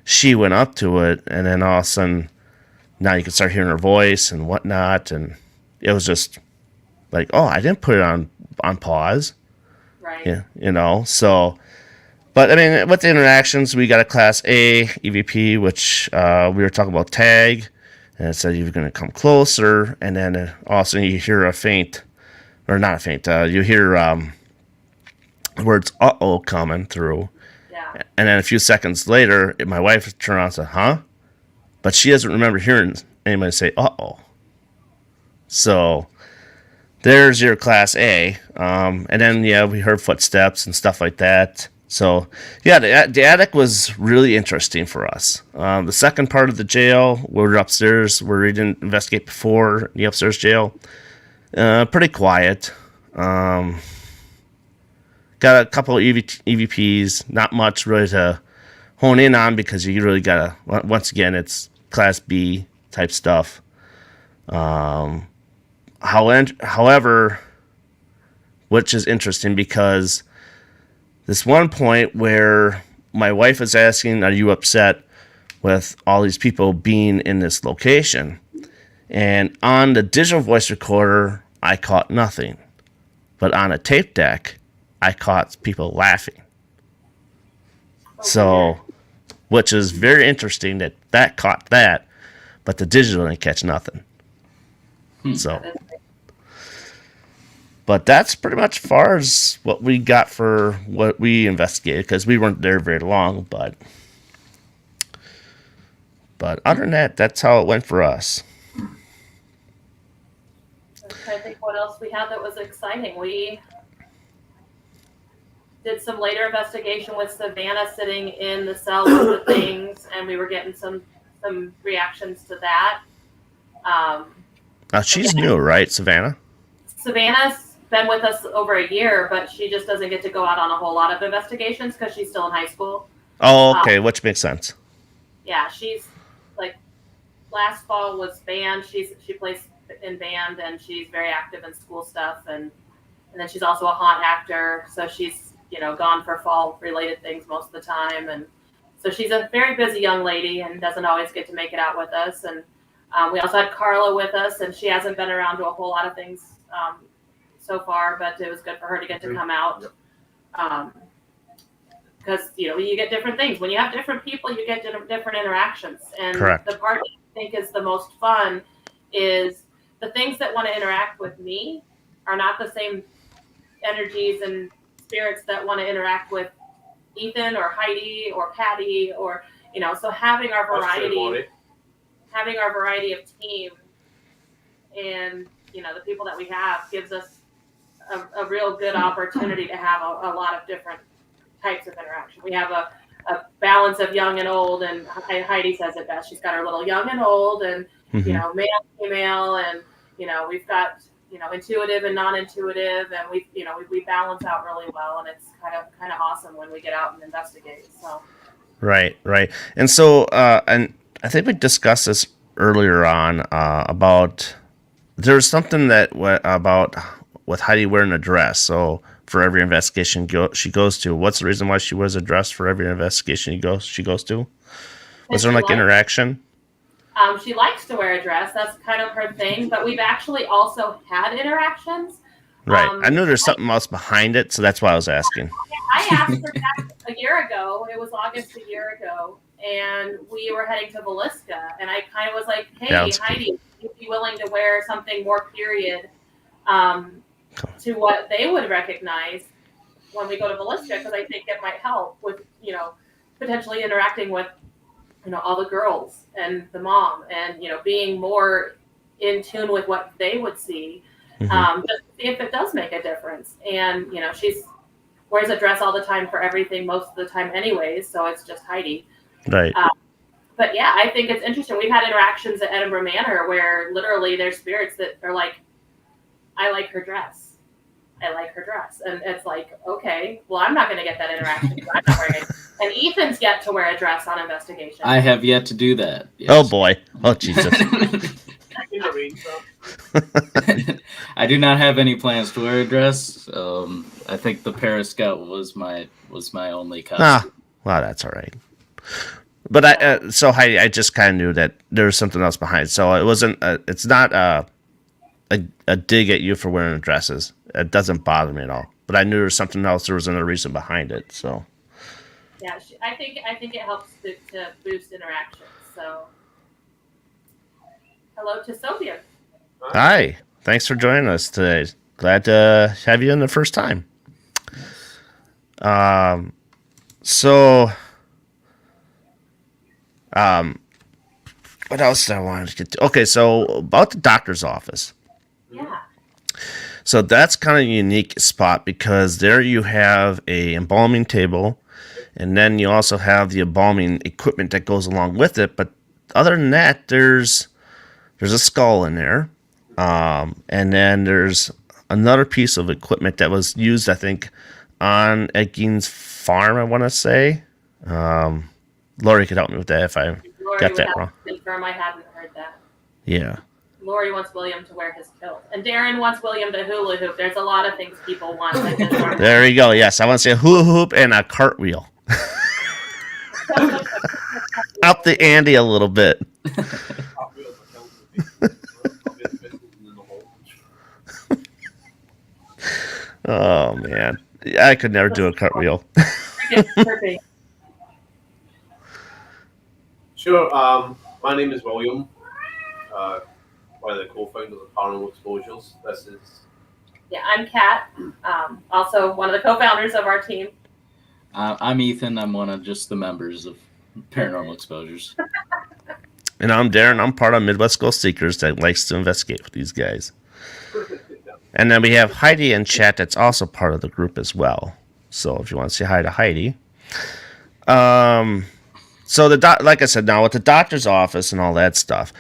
she went up to it, and then all of a sudden, now you can start hearing her voice and whatnot, and it was just like, oh, I didn't put it on pause. Right. Yeah, so... But, I mean, with the interactions, we got a Class A EVP, which we were talking about tag, and it said you're going to come closer, and then also you hear a faint, or not a faint, you hear words uh-oh coming through. Yeah. And then a few seconds later, my wife turned around and said, huh? But she doesn't remember hearing anybody say uh-oh. So there's your Class A. And then, yeah, we heard footsteps and stuff like that. So, yeah, the attic was really interesting for us. The second part of the jail, we're upstairs where we didn't investigate before, the upstairs jail. Pretty quiet. Got a couple of EVPs, not much really to hone in on because you really got to, once again, it's Class B type stuff. However, which is interesting because this one point where my wife is asking, are you upset with all these people being in this location? And on the digital voice recorder, I caught nothing. But on a tape deck, I caught people laughing. So, which is very interesting that caught that, but the digital didn't catch nothing. So, but that's pretty much far as what we got for what we investigated, because we weren't there very long, but other than that, that's how it went for us. I think what else we had that was exciting. We did some later investigation with Savannah sitting in the cell with the things, and we were getting some reactions to that. Now she's new, right, Savannah? Savannah's been with us over a year, but she just doesn't get to go out on a whole lot of investigations because she's still in high school. Oh, okay, which makes sense. Yeah, she's like last fall was band. She plays in band, and she's very active in school stuff, and then she's also a haunt actor, so she's gone for fall related things most of the time, and so she's a very busy young lady and doesn't always get to make it out with us. And we also had Carla with us, and she hasn't been around to a whole lot of things so far, but it was good for her to get to come out. Because you get different things when you have different people, you get different interactions, and Correct. The part that I think is the most fun is the things that want to interact with me are not the same energies and spirits that want to interact with Ethan or Heidi or Patty, or so having our variety of team and the people that we have gives us a real good opportunity to have a lot of different types of interaction. We have a balance of young and old, and Heidi says it best. She's got her little young and old, and male, female, and we've got intuitive and non-intuitive, and we balance out really well, and it's kind of awesome when we get out and investigate. So Right. And so, and I think we discussed this earlier on about there's something about with Heidi wearing a dress. So for every investigation she goes to, what's the reason why she wears a dress for every investigation she goes to? Was there interaction? She likes to wear a dress. That's kind of her thing. But we've actually also had interactions. Right. I knew there's something else behind it, so that's why I was asking. I asked her that a year ago. It was August a year ago, and we were heading to Villisca, and I kind of was like, "Hey, Heidi, would you be willing to wear something more period to what they would recognize when we go to Villisca? Because I think it might help with potentially interacting with all the girls and the mom, and being more in tune with what they would see, just to see if it does make a difference." And she's wears a dress all the time for everything most of the time anyways, so it's just Heidi. Right. But yeah, I think it's interesting. We've had interactions at Edinburgh Manor where literally there's spirits that are like, I like her dress. And it's like, okay, well, I'm not going to get that interaction because I'm not wearing it. And Ethan's yet to wear a dress on investigation. I have yet to do that. Yes. Oh, boy. Oh, Jesus. I do not have any plans to wear a dress. I think the Paris Scout was my only costume. Well, that's all right. But I just kind of knew that there was something else behind. So it wasn't. It's not a dig at you for wearing dresses. It doesn't bother me at all. But I knew there was something else. There was another reason behind it. So. Yeah, I think it helps to boost interactions. So, hello to Sophia. Hi. Thanks for joining us today. Glad to have you in the first time. What else did I want to get to? Okay, so about the doctor's office. Yeah. So that's kind of a unique spot because there you have a embalming table, and then you also have the embalming equipment that goes along with it. But other than that, there's a skull in there, and then there's another piece of equipment that was used, I think, on Ed Gein's farm. I want to say. Lori could help me with that if I got that wrong. Confirm I hadn't heard that. Yeah. Lori wants William to wear his kilt, and Darren wants William to hula hoop. There's a lot of things people want. That just aren't. There you go. Yes, I want to say a hula hoop and a cartwheel. Up the ante a little bit. Oh man, I could never do a cartwheel. Sure. My name is William. One of the co-founders of Paranormal Exposures. This is. Yeah, I'm Kat. Also one of the co-founders of our team. I'm Ethan. I'm one of just the members of Paranormal Exposures. And I'm Darren. I'm part of Midwest Ghost Seekers that likes to investigate with these guys. And then we have Heidi in chat that's also part of the group as well. So if you want to say hi to Heidi. So like I said, now with the doctor's office and all that stuff,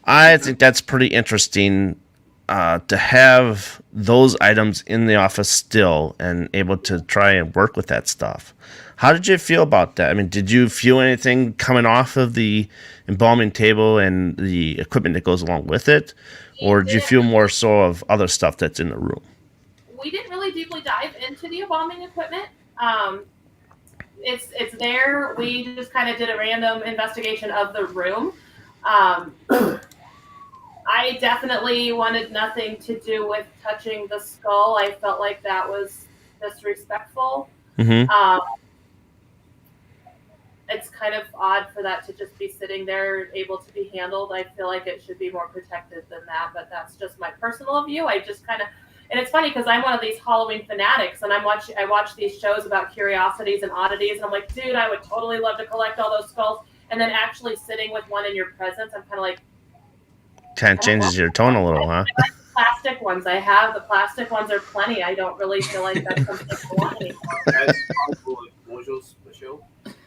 I think that's pretty interesting to have those items in the office still and able to try and work with that stuff. How did you feel about that? I mean, did you feel anything coming off of the embalming table and the equipment that goes along with it? Or did you feel more so of other stuff that's in the room? We didn't really deeply dive into the embalming equipment. It's there. We just kind of did a random investigation of the room. I definitely wanted nothing to do with touching the skull. I felt like that was disrespectful. Mm-hmm. It's kind of odd for that to just be sitting there able to be handled. I feel like it should be more protected than that, but that's just my personal view. I just kind of, and it's funny because I'm one of these Halloween fanatics, and I watch these shows about curiosities and oddities, and I'm like, dude, I would totally love to collect all those skulls. And then actually sitting with one in your presence, I'm kind of like, kind of changes your tone a little, huh? I like the plastic ones. I have the plastic ones are plenty. I don't really feel like that's something I want anymore.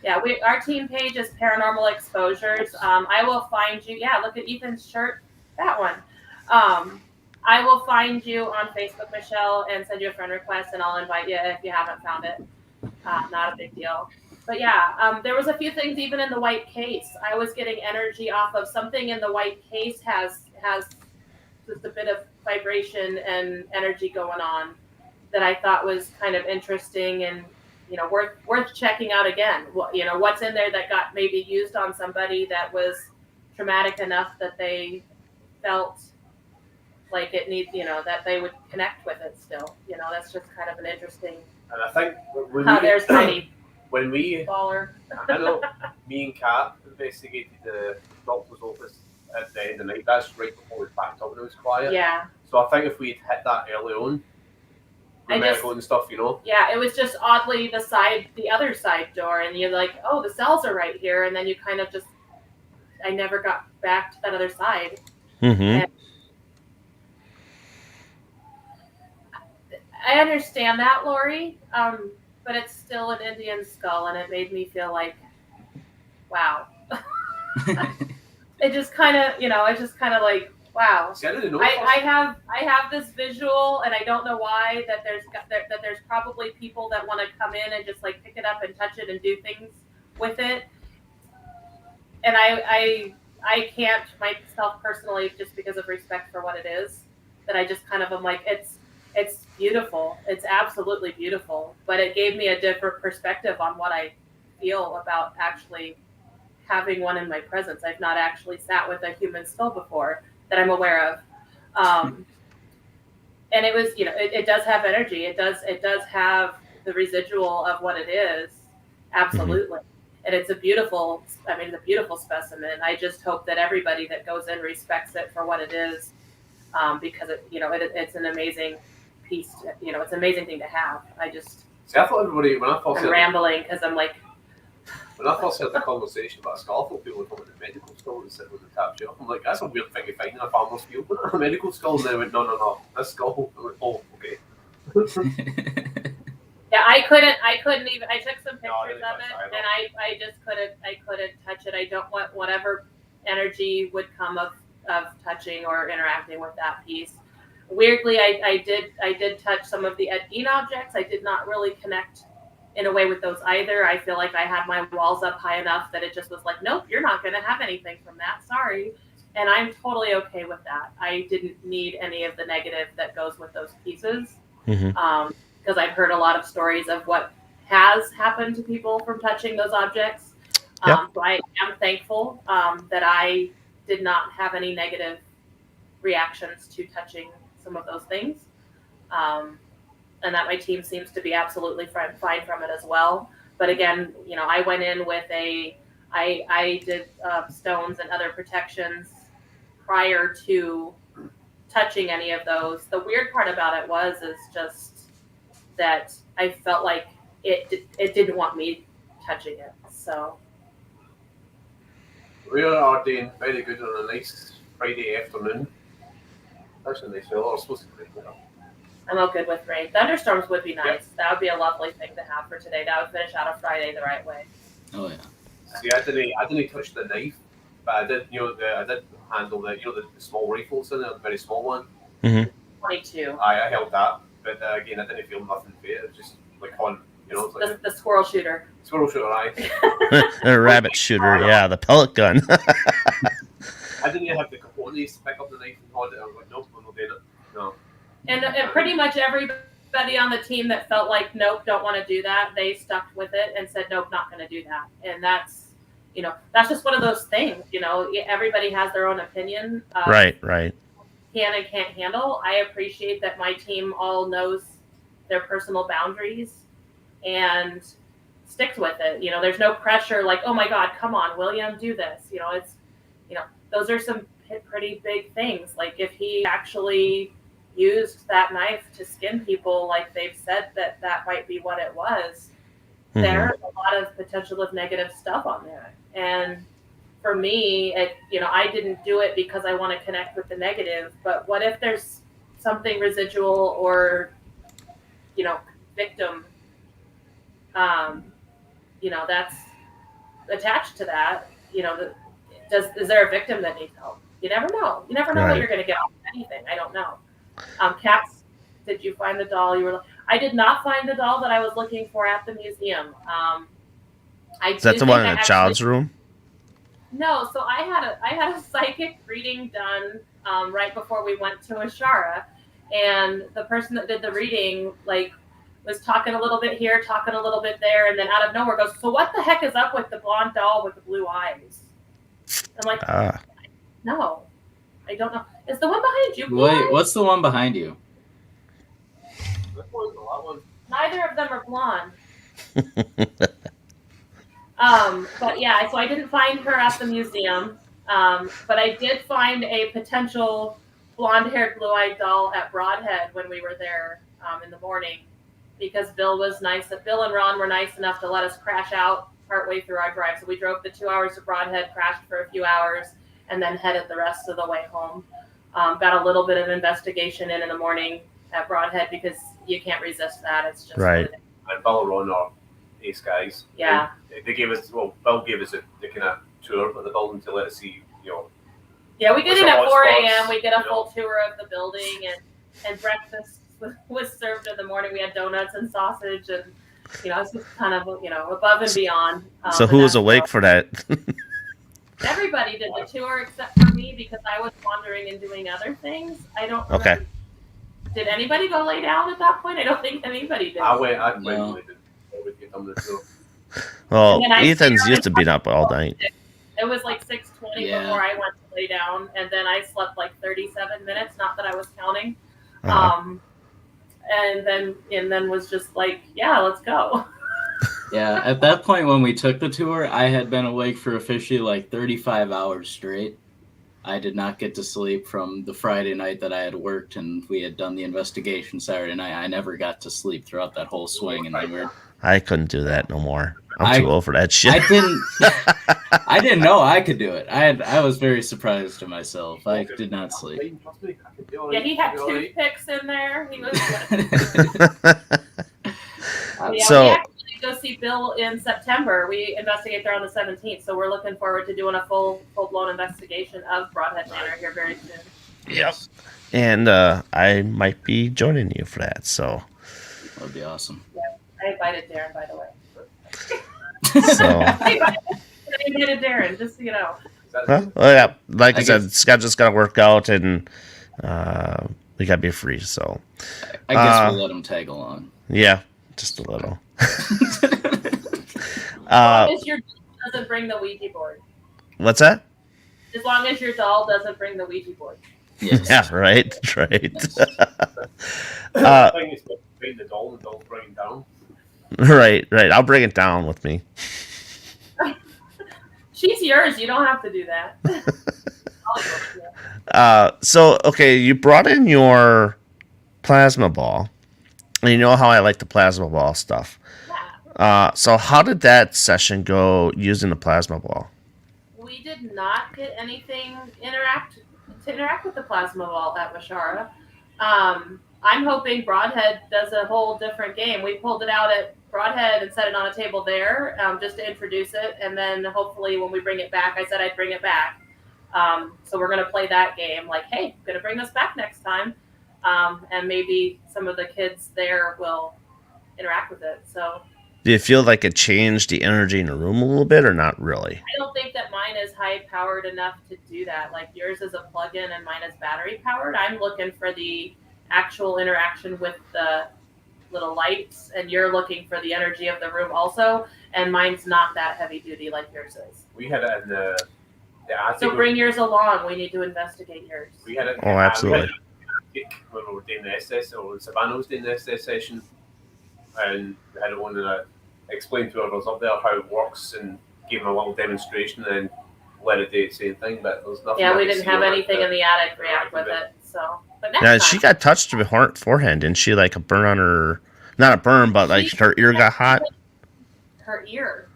Yeah, our team page is Paranormal Exposures. I will find you. Yeah, look at Ethan's shirt. That one. I will find you on Facebook, Michelle, and send you a friend request, and I'll invite you if you haven't found it. Not a big deal. But yeah, there was a few things even in the white case. I was getting energy off of something in the white case has just a bit of vibration and energy going on that I thought was kind of interesting and worth checking out again. What's in there that got maybe used on somebody that was traumatic enough that they felt like it needs, that they would connect with it still. That's just kind of an interesting. And I think there's Heidi. When we, Baller. I know, me and Kat investigated the doctor's office at the end of the night. That's right before we packed up and it was quiet. Yeah. So I think if we'd hit that early on, and stuff, Yeah, it was just oddly the other side door, and you're like, oh, the cells are right here, and then you kind of I never got back to that other side. Mm-hmm. And I understand that, Lori, but it's still an Indian skull, and it made me feel like, wow. It just kind of, it's just kind of like, wow. See, I have this visual, and I don't know why that there's probably people that want to come in and just like pick it up and touch it and do things with it, and I can't myself personally, just because of respect for what it is, that I just kind of am like, it's beautiful. It's absolutely beautiful, but it gave me a different perspective on what I feel about actually having one in my presence. I've not actually sat with a human skull before that I'm aware of. And it was, it does have energy. It does have the residual of what it is. Absolutely. Mm-hmm. And it's a beautiful specimen. I just hope that everybody that goes in respects it for what it is. Because it's an amazing piece. It's an amazing thing to have. I thought everybody, I'm rambling because I'm like. When I first heard the conversation about a skull, I thought people were talking about the medical skull and sitting on the top shelf. I'm like, that's a weird thing to find in a farmer's field. A medical skull, and they went, no, that's skull. I'm like, oh, okay. Yeah, I couldn't even. I took some pictures of it, and I just couldn't touch it. I don't want whatever energy would come of touching or interacting with that piece. Weirdly, I did touch some of the Ed Gein objects. I did not really connect in a way with those either. I feel like I had my walls up high enough that it just was like, nope, you're not going to have anything from that. Sorry. And I'm totally okay with that. I didn't need any of the negative that goes with those pieces. Because I've heard a lot of stories of what has happened to people from touching those objects. Yep. So I am thankful that I did not have any negative reactions to touching some of those things. And that my team seems to be absolutely fine from it as well. But again, I went in with I did stones and other protections prior to touching any of those. The weird part about it is just that I felt like it didn't want me touching it. So we are doing very good on a nice Friday afternoon. That's a nice weather. It's supposed to be good. I'm all good with rain. Thunderstorms would be nice. Yep. That would be a lovely thing to have for today. That would finish out a Friday the right way. Oh yeah. See, I didn't touch the knife, but I did. I did handle the small rifles in it, the very small one. 22. I held that, but again, I didn't feel nothing for it. It was just like on, it's like The squirrel shooter. squirrel shooter. A rabbit shooter, yeah, the pellet gun. I didn't even have the cojones to pick up the knife and hold it. I was like, nope, I'm not doing it. No. And pretty much everybody on the team that felt like, nope, don't want to do that, they stuck with it and said, nope, not going to do that. And that's, that's just one of those things, everybody has their own opinion. Right. Can and can't handle. I appreciate that my team all knows their personal boundaries and sticks with it. There's no pressure like, oh my God, come on, William, do this. It's, those are some pretty big things. Like if he actually used that knife to skin people, like they've said that might be what it was, there's a lot of potential of negative stuff on there. And for me, I didn't do it because I want to connect with the negative, but what if there's something residual or, victim, that's attached to that, is there a victim that needs help? You never know. You never know what you're going to get off of anything. I don't know. Cats, did you find the doll? I did not find the doll that I was looking for at the museum. Is that the one in the child's room? No, so I had a psychic reading done right before we went to Waushara, and the person that did the reading was talking a little bit here, talking a little bit there, and then out of nowhere goes, "So what the heck is up with the blonde doll with the blue eyes?" I'm like, no, I don't know. Is the one behind you blue eyes? Wait, what's the one behind you? That one's a lot one. Neither of them are blonde. But yeah, so I didn't find her at the museum, but I did find a potential blonde-haired, blue-eyed doll at Broadhead when we were there in the morning, because Bill and Ron were nice enough to let us crash out partway through our drive. So we drove the 2 hours to Broadhead, crashed for a few hours, and then headed the rest of the way home. Got a little bit of investigation in the morning at Broadhead because you can't resist that. It's just right. And Bill and Ron are ace guys. Yeah. And they gave us, Bill gave us the kind of tour of the building to let us see, Yeah, we get in at 4 a.m. spots, We get a full tour of the building, and breakfast was served in the morning. We had donuts and sausage, and it's just kind of above and beyond. So who was awake for that? Everybody did the tour except for me because I was wandering and doing other things. I don't remember. Okay. Did anybody go lay down at that point? I don't think anybody did. I went. I would get on the tour. Well, Ethan's used to being up all night. It was like 6:20 before I went to lay down, and then I slept like 37 minutes. Not that I was counting. And then was just like, yeah, let's go. Yeah, at that point when we took the tour, I had been awake for officially like 35 hours straight. I did not get to sleep from the Friday night that I had worked, and we had done the investigation Saturday night. I never got to sleep throughout that whole swing, and I couldn't do that no more. I'm too old for that shit. I didn't know I could do it. I was very surprised to myself. I did not sleep. Yeah, he had toothpicks in there. He was we actually go see Bill in September. We investigate there on the 17th, so we're looking forward to doing a full-blown investigation of Broadhead Manor here very soon. Yep. And I might be joining you for that, so. That would be awesome. Yeah, I invited Darren, by the way. So. I invited Darren, just so you know. Well, yeah, like I said, guess- schedule's got to work out, and we got to be free. So I guess we'll let him tag along. yeah, just a little. As long as your doll doesn't bring the Ouija board. What's that? As long as your doll doesn't bring the Ouija board. Yes. Yeah, right. Yes. The thing is, bring the doll bring it down. Right. I'll bring it down with me. She's yours. You don't have to do that. I'll go with you. So okay, you brought in your plasma ball, and you know how I like the plasma ball stuff. Yeah. So how did that session go using the plasma ball? We did not get anything interact with the plasma ball at Waushara. I'm hoping Broadhead does a whole different game. We pulled it out at Broadhead and set it on a table there just to introduce it, and then hopefully when we bring it back, I said I'd bring it back. So we're going to play that game like, hey, I'm going to bring this back next time, and maybe some of the kids there will interact with it. So Do you feel like it changed the energy in the room a little bit, or not really? I don't think that mine is high powered enough to do that. Like yours is a plug-in and mine is battery powered. I'm looking for the actual interaction with the little lights, and you're looking for the energy of the room also. And mine's not that heavy duty like yours is. We had it in the attic. So bring yours along. We need to investigate yours. We had it. Oh, absolutely. When we were doing the SS, or when Savannah was doing the SS session, and we had it on, and I explained to others up there how it works, and gave them a little demonstration, and then let it do the same thing. But there was nothing. Yeah, I we could didn't see have on anything it in the attic react with it. So, but next Yeah, time. she got touched beforehand, didn't she? Like a burn on her, not a burn, but like her ear got hot. Her ear.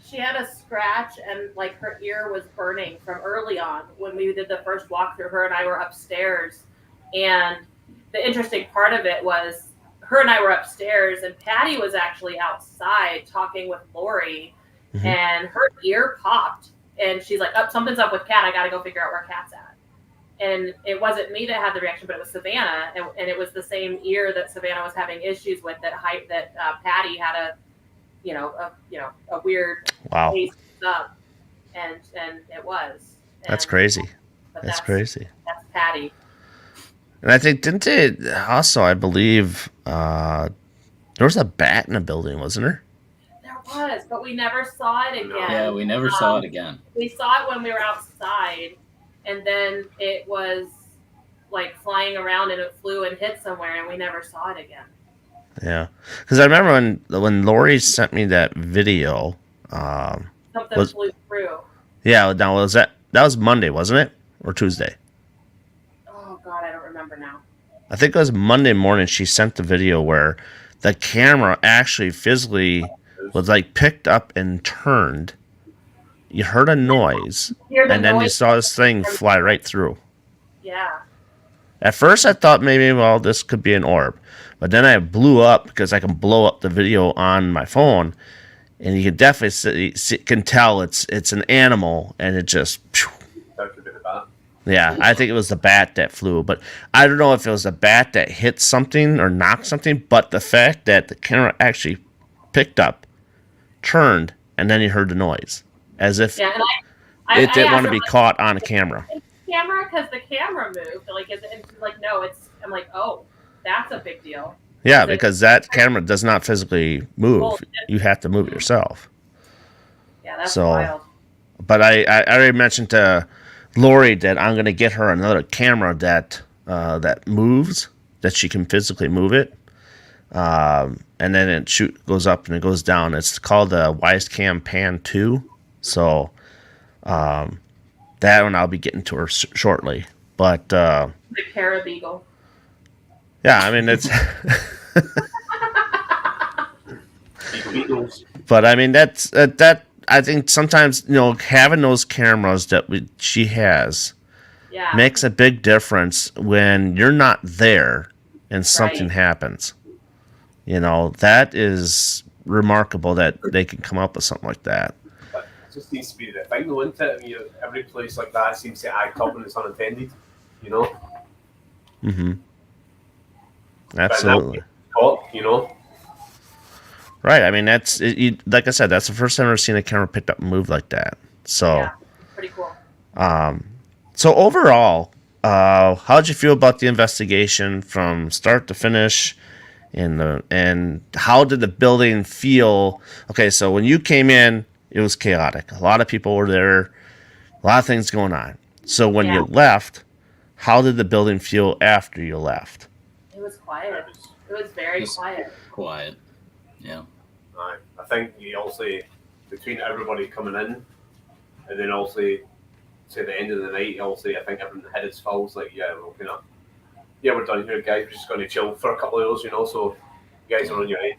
She had a scratch, and like her ear was burning from early on when we did the first walkthrough. Her and I were upstairs, and the interesting part of it was her and I were upstairs, and Patty was actually outside talking with Lori, Mhm. and her ear popped, and she's like, "Oh, something's up with Kat. I got to go figure out where Kat's at." And it wasn't me that had the reaction, but it was Savannah, and it was the same ear that Savannah was having issues with. That Patty had a weird Wow, taste up, and it was. that's And- crazy. but That's crazy. That's Patty. And I think didn't they also? I believe there was a bat in the building, wasn't there? There was, but we never saw it again. Yeah, we never saw it again. We saw it when we were outside, and then it was like flying around, and it flew and hit somewhere, and we never saw it again. Yeah, because I remember when Lori sent me that video. Something Was- flew through. Yeah, now was that was Monday, wasn't it, or Tuesday? Oh God, I don't remember now. I think it was Monday morning. She sent the video where the camera actually physically was like picked up and turned. You heard a noise, Hear the and then you noise. saw this thing fly right through. Yeah. At first, I thought maybe, well, this could be an orb. But then I blew up because I can blow up the video on my phone, and you can definitely can tell it's an animal, and it just, phew. That could be the bat. Yeah, I think it was the bat that flew. But I don't know if it was the bat that hit something or knocked something, but the fact that the camera actually picked up, turned, and then you heard the noise, as if Yeah, and I it didn't asked want to her, be like, caught on camera. camera, because the camera moved. Like, is it? And she's like, no, it's. I'm like, oh, that's a big deal. Yeah, because that camera does not physically move. You have to move it yourself. Yeah, that's So- wild. But I already mentioned to Lori that I'm gonna get her another camera that that moves, that she can physically move it, and then it goes up and it goes down. It's called the Wisecam Pan 2. So that one I'll be getting to her shortly. But The Carabeagle. yeah, I mean it's. Beagles. But I mean that's that. I think sometimes having those cameras that she has Yeah. makes a big difference when you're not there and something Right. happens. That is remarkable that they can come up with something like that. But it just needs to be the thing, though, isn't it? I mean, every place like that seems to act up when it's unintended, Mm-hmm. Absolutely. Caught. Right. I mean, like I said, that's the first time I've ever seen a camera picked up and move like that. So, Yeah. Pretty cool. So overall, how did you feel about the investigation from start to finish? And how did the building feel? Okay, so when you came in, it was chaotic. A lot of people were there, a lot of things going on. So when you left, how did the building feel after you left? It was quiet. It was very quiet. Quiet. Yeah. I think you also, between everybody coming in, and then also to the end of the night, also I think everyone had its fouls. Like, we're done here, guys. We're just going to chill for a couple of hours, so you guys are on your own.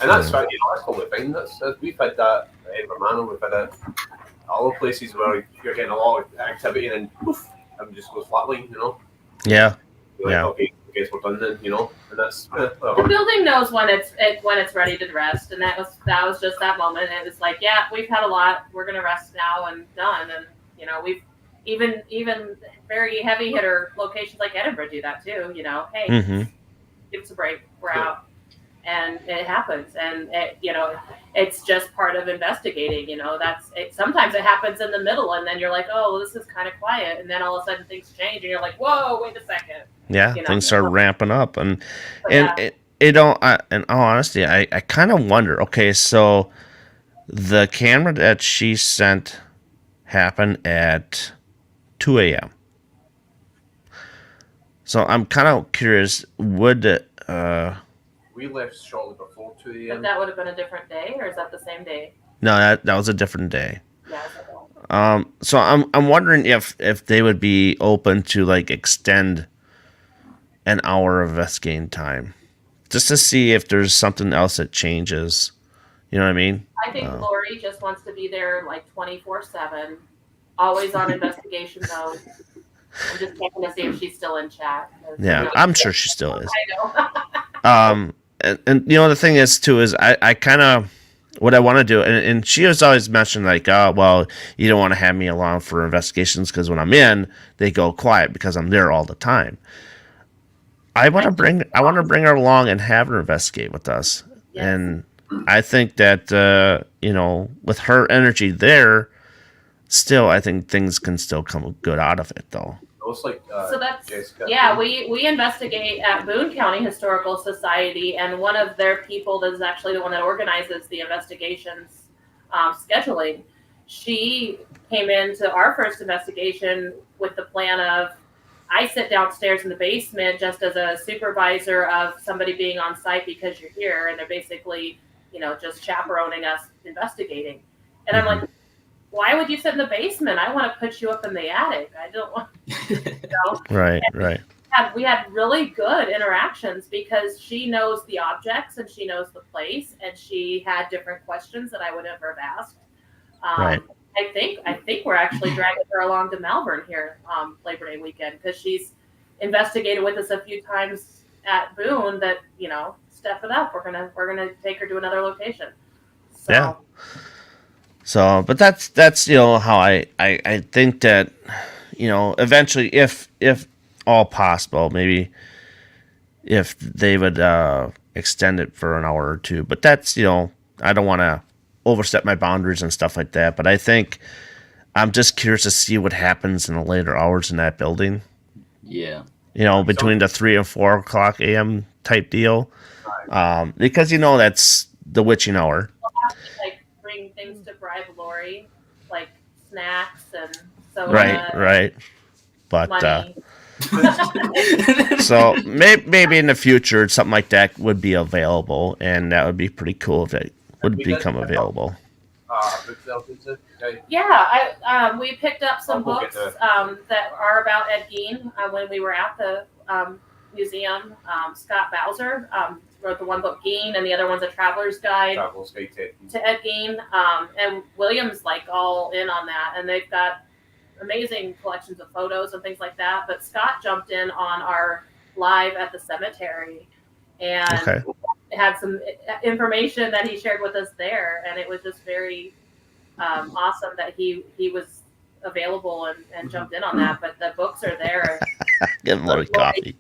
And that's fine, that's totally fine. That's we've had that at Evermanor, we've had it at other places where you're getting a lot of activity and then poof, everyone just goes flatline, Yeah. You're like, okay, I guess we're done then, and that's The building knows when it's ready to rest, and that was just that moment. It was like, yeah, we've had a lot. We're gonna rest now and done. And we've even very heavy hitter locations like Edinburgh do that too. Hey, give us a break. We're out, and it happens. And it's just part of investigating. That's it. Sometimes it happens in the middle, and then you're like, oh, this is kind of quiet, and then all of a sudden things change, and you're like, whoa, wait a second. Yeah, things start ramping up, and in all honesty, I kind of wonder. Okay, so the camera that she sent happened at 2 a.m. So I'm kind of curious. Would we left shortly before 2 a.m. But that would have been a different day, or is that the same day? No, that was a different day. Yeah. So I'm wondering if they would be open to like extend an hour of investigating time, just to see if there's something else that changes. You know what I mean? I think Lori just wants to be there like 24/7, always on investigation mode. I'm just checking to see if she's still in chat. Yeah, I'm sure she still is. I know. And the thing is too is I kind of what I want to do, and she has always mentioned like, oh well, you don't want to have me along for investigations because when I'm in, they go quiet because I'm there all the time. I want to bring her along and have her investigate with us, and I think that with her energy there, still I think things can still come good out of it though. Like, so that's Jessica. We investigate at Boone County Historical Society, and one of their people that is actually the one that organizes the investigations scheduling. She came into our first investigation with the plan of, I sit downstairs in the basement just as a supervisor of somebody being on site because you're here, and they're basically just chaperoning us investigating. And I'm like, why would you sit in the basement? I want to put you up in the attic. I don't want, Right. We had really good interactions because she knows the objects and she knows the place, and she had different questions that I would never have asked. Right. I think we're actually dragging her along to Malvern here Labor Day weekend because she's investigated with us a few times at Boone. That step it up. We're gonna take her to another location. So. Yeah. So, but that's how I think that eventually, if all possible, maybe if they would extend it for an hour or two. But that's I don't want to overstep my boundaries and stuff like that. But I think I'm just curious to see what happens in the later hours in that building. Yeah. Between the 3 and 4 o'clock a.m. type deal, because that's the witching hour. Bring things to bribe Lori, like snacks and soda. Right. But money. So maybe in the future something like that would be available, and that would be pretty cool if it would become available. Yeah, we picked up some books that are about Ed Gein when we were at the museum. Scott Bowser wrote the one book Gein, and the other one's a traveler's guide to Ed Gein. And William's all in on that, and they've got amazing collections of photos and things like that. But Scott jumped in on our live at the cemetery and had some information that he shared with us there, and it was just very awesome that he was available and jumped in on that. But the books are there. Give him a little coffee,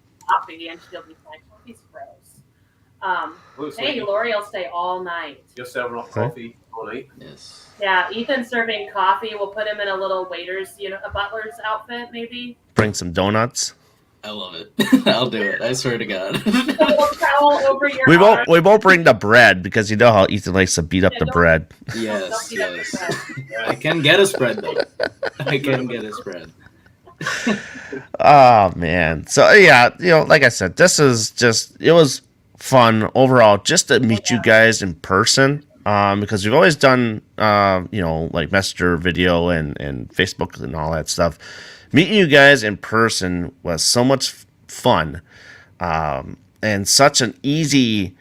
and she'll be like, "Coffee's gross." Hey, Lori will stay all night. You're serving up coffee all night. Yes. Yeah, Ethan's serving coffee. We'll put him in a little waiter's, a butler's outfit, maybe. Bring some donuts. I love it. I'll do it. I swear to God. A little towel over your We arm. won't bring the bread because you know how Ethan likes to beat up the bread. Yes, Don't beat up the yes. bread. I can get a spread though. I can get a spread. Oh man. So yeah, like I said, this is it was fun overall just to meet you guys in person. Because we've always done like Messenger video and Facebook and all that stuff. Meeting you guys in person was so much fun. And such an easy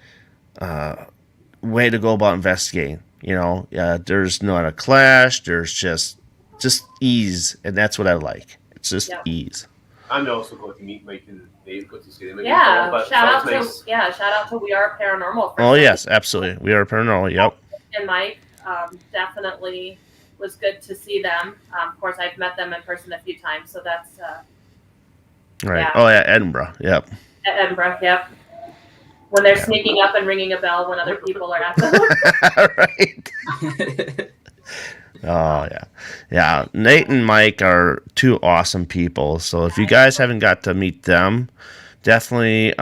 way to go about investigating. There's not a clash. There's just ease, and that's what I like. It's just ease. And I also got to meet Mike and Dave. Got to see them again. Yeah, But shout nice. out to We Are Paranormal. Oh yes, absolutely. We Are Paranormal. Yep. And Mike, definitely was good to see them. Of course, I've met them in person a few times, so that's Right. Yeah. Oh yeah, Edinburgh. Yep. at Edinburgh. Yep. When they're sneaking up and ringing a bell when other people are at them. Right. Oh yeah. Nate and Mike are two awesome people. So if you guys haven't got to meet them, definitely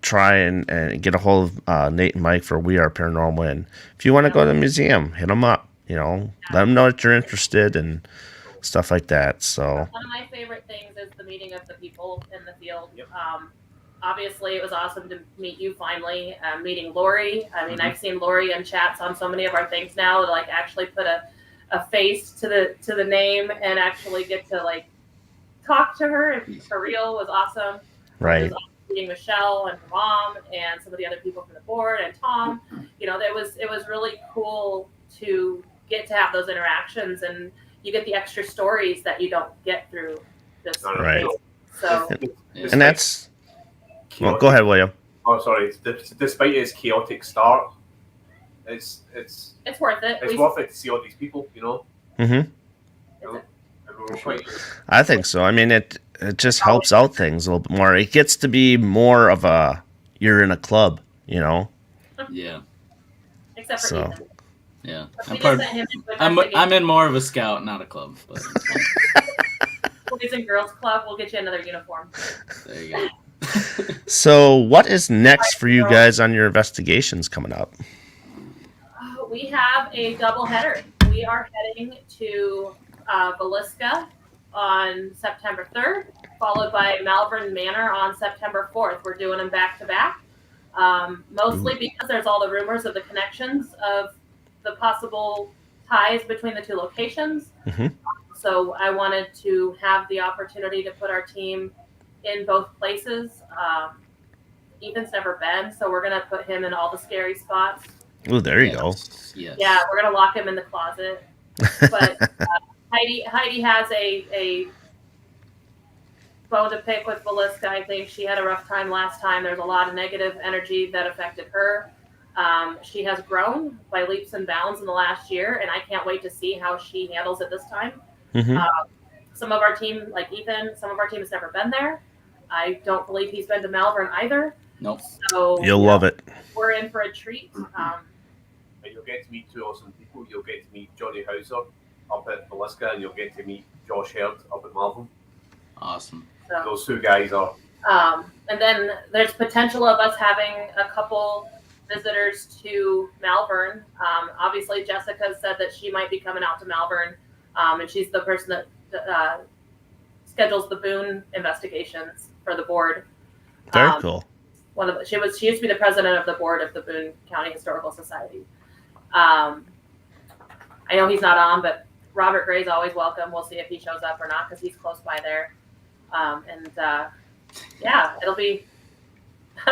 try and get a hold of Nate and Mike for We Are Paranormal. And if you want to go to the museum, hit them up. Let them know that you're interested and stuff like that. So One of my favorite things is the meeting of the people in the field. Yep. Obviously, it was awesome to meet you finally. Meeting Lori. I mean, I've seen Lori in chats on so many of our things now to like actually put a face to the name and actually get to like talk to her. And for real was awesome. right. It was awesome meeting Michelle and her mom and some of the other people from the board and Tom. It was really cool to get to have those interactions, and you get the extra stories that you don't get through this. Right. So And that's. Well, go ahead, William. Oh, sorry. Despite its chaotic start, it's worth it. worth it to see all these people. Mm-hmm. Everyone quite. I think so. I mean, it just helps out things a little bit more. It gets to be more of you're in a club, Yeah. Except for So. Ethan. Yeah. We just sent him into I'm in more of a scout, not a club. But Boys and Girls Club. We'll get you another uniform. there you go. So what is next for you guys on your investigations coming up? We have a double header. We are heading to Villisca on September 3rd, followed by Malvern Manor on September 4th. We're doing them back to back, mostly because there's all the rumors of the connections of the possible ties between the two locations. Mm-hmm. So I wanted to have the opportunity to put our team in both places. Ethan's never been, so we're going to put him in all the scary spots. Oh, there you go. Yes. Yeah, we're going to lock him in the closet. But Heidi has a bone to pick with Villisca. I think she had a rough time last time. There's a lot of negative energy that affected her. She has grown by leaps and bounds in the last year, and I can't wait to see how she handles it this time. Mm-hmm. Some of our team, like Ethan, some of our team has never been there. I don't believe he's been to Malvern either. Nope. So You'll love it. We're in for a treat. And you'll get to meet two awesome people. You'll get to meet Johnny Hauser up at Villisca, and you'll get to meet Josh Hurd up at Malvern. Awesome. So, Those two guys are. and then there's potential of us having a couple visitors to Malvern. Obviously, Jessica said that she might be coming out to Malvern, and she's the person that schedules the Boone investigations for the board. Very cool. She used to be the president of the board of the Boone County Historical Society. I know he's not on, but Robert Gray's always welcome. We'll see if he shows up or not because he's close by there. It'll be.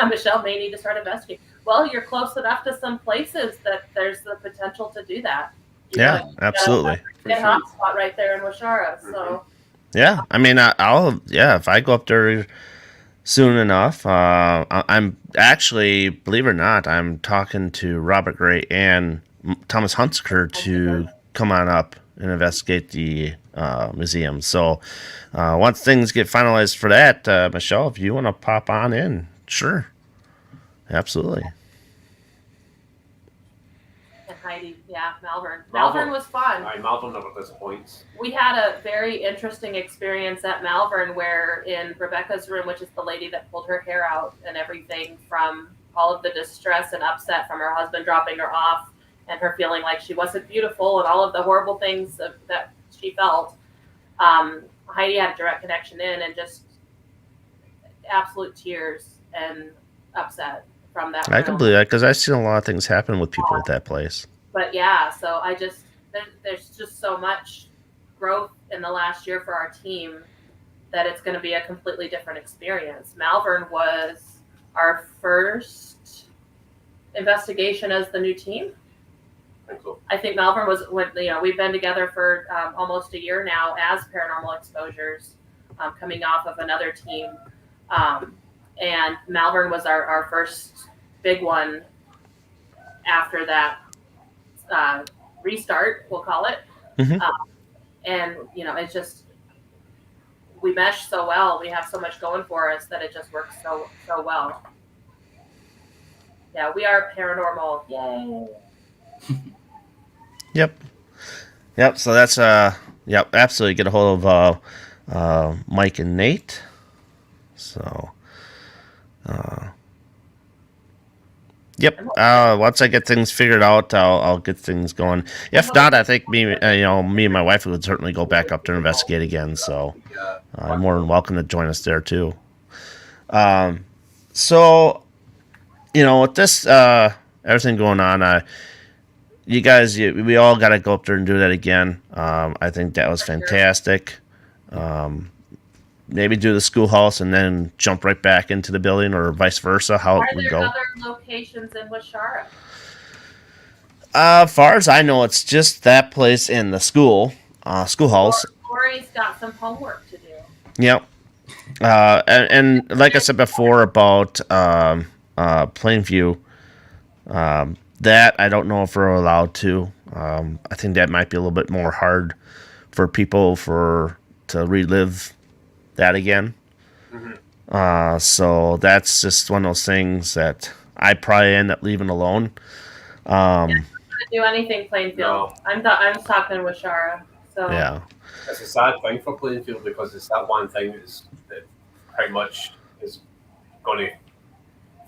Michelle may need to start investigating. Well, you're close enough to some places that there's the potential to do that. Absolutely. Get a hot spot right there in Waushara. So. Yeah, I mean, if I go up there soon enough, I'm actually, believe it or not, I'm talking to Robert Gray and Thomas Hunsker to come on up and investigate the museum. So once things get finalized for that, Michelle, if you want to pop on in, sure. Absolutely. And Heidi, Yeah, Malvern was fun. Malvern never disappoints. We had a very interesting experience at Malvern where in Rebecca's room, which is the lady that pulled her hair out and everything from all of the distress and upset from her husband dropping her off and her feeling like she wasn't beautiful and all of the horrible things that she felt. Heidi had a direct connection in and just absolute tears and upset from that. I can believe that because I've seen a lot of things happen with people at that place. But yeah, so there's just so much growth in the last year for our team that it's going to be a completely different experience. Malvern was our first investigation as the new team. I think Malvern was when we've been together for almost a year now as Paranormal Exposures, coming off of another team, and Malvern was our first big one after that restart, we'll call it. Mm-hmm. And it's just we mesh so well. We have so much going for us that it just works so well. Yeah, we are paranormal. Yay! Yep. So that's absolutely get a hold of Mike and Nate. So once I get things figured out, I'll get things going. If not, I think me and my wife would certainly go back up to investigate again. So I'm more than welcome to join us there too. So with this everything going on, you guys, we all got to go up there and do that again. I think that was fantastic. Maybe do the schoolhouse and then jump right back into the building, or vice versa. How it would go. Are there other locations in Waushara? As far as I know, it's just that place in the schoolhouse. Lori's got some homework to do. Yep. And like I said before about Plainview, that I don't know if we're allowed to. I think that might be a little bit more hard for people to relive that again. Mm-hmm. So that's just one of those things that I probably end up leaving alone. I'm not gonna do anything Plainfield. No. I'm talking Waushara. So Yeah. It's a sad thing for Plainfield because it's that one thing that pretty much is going to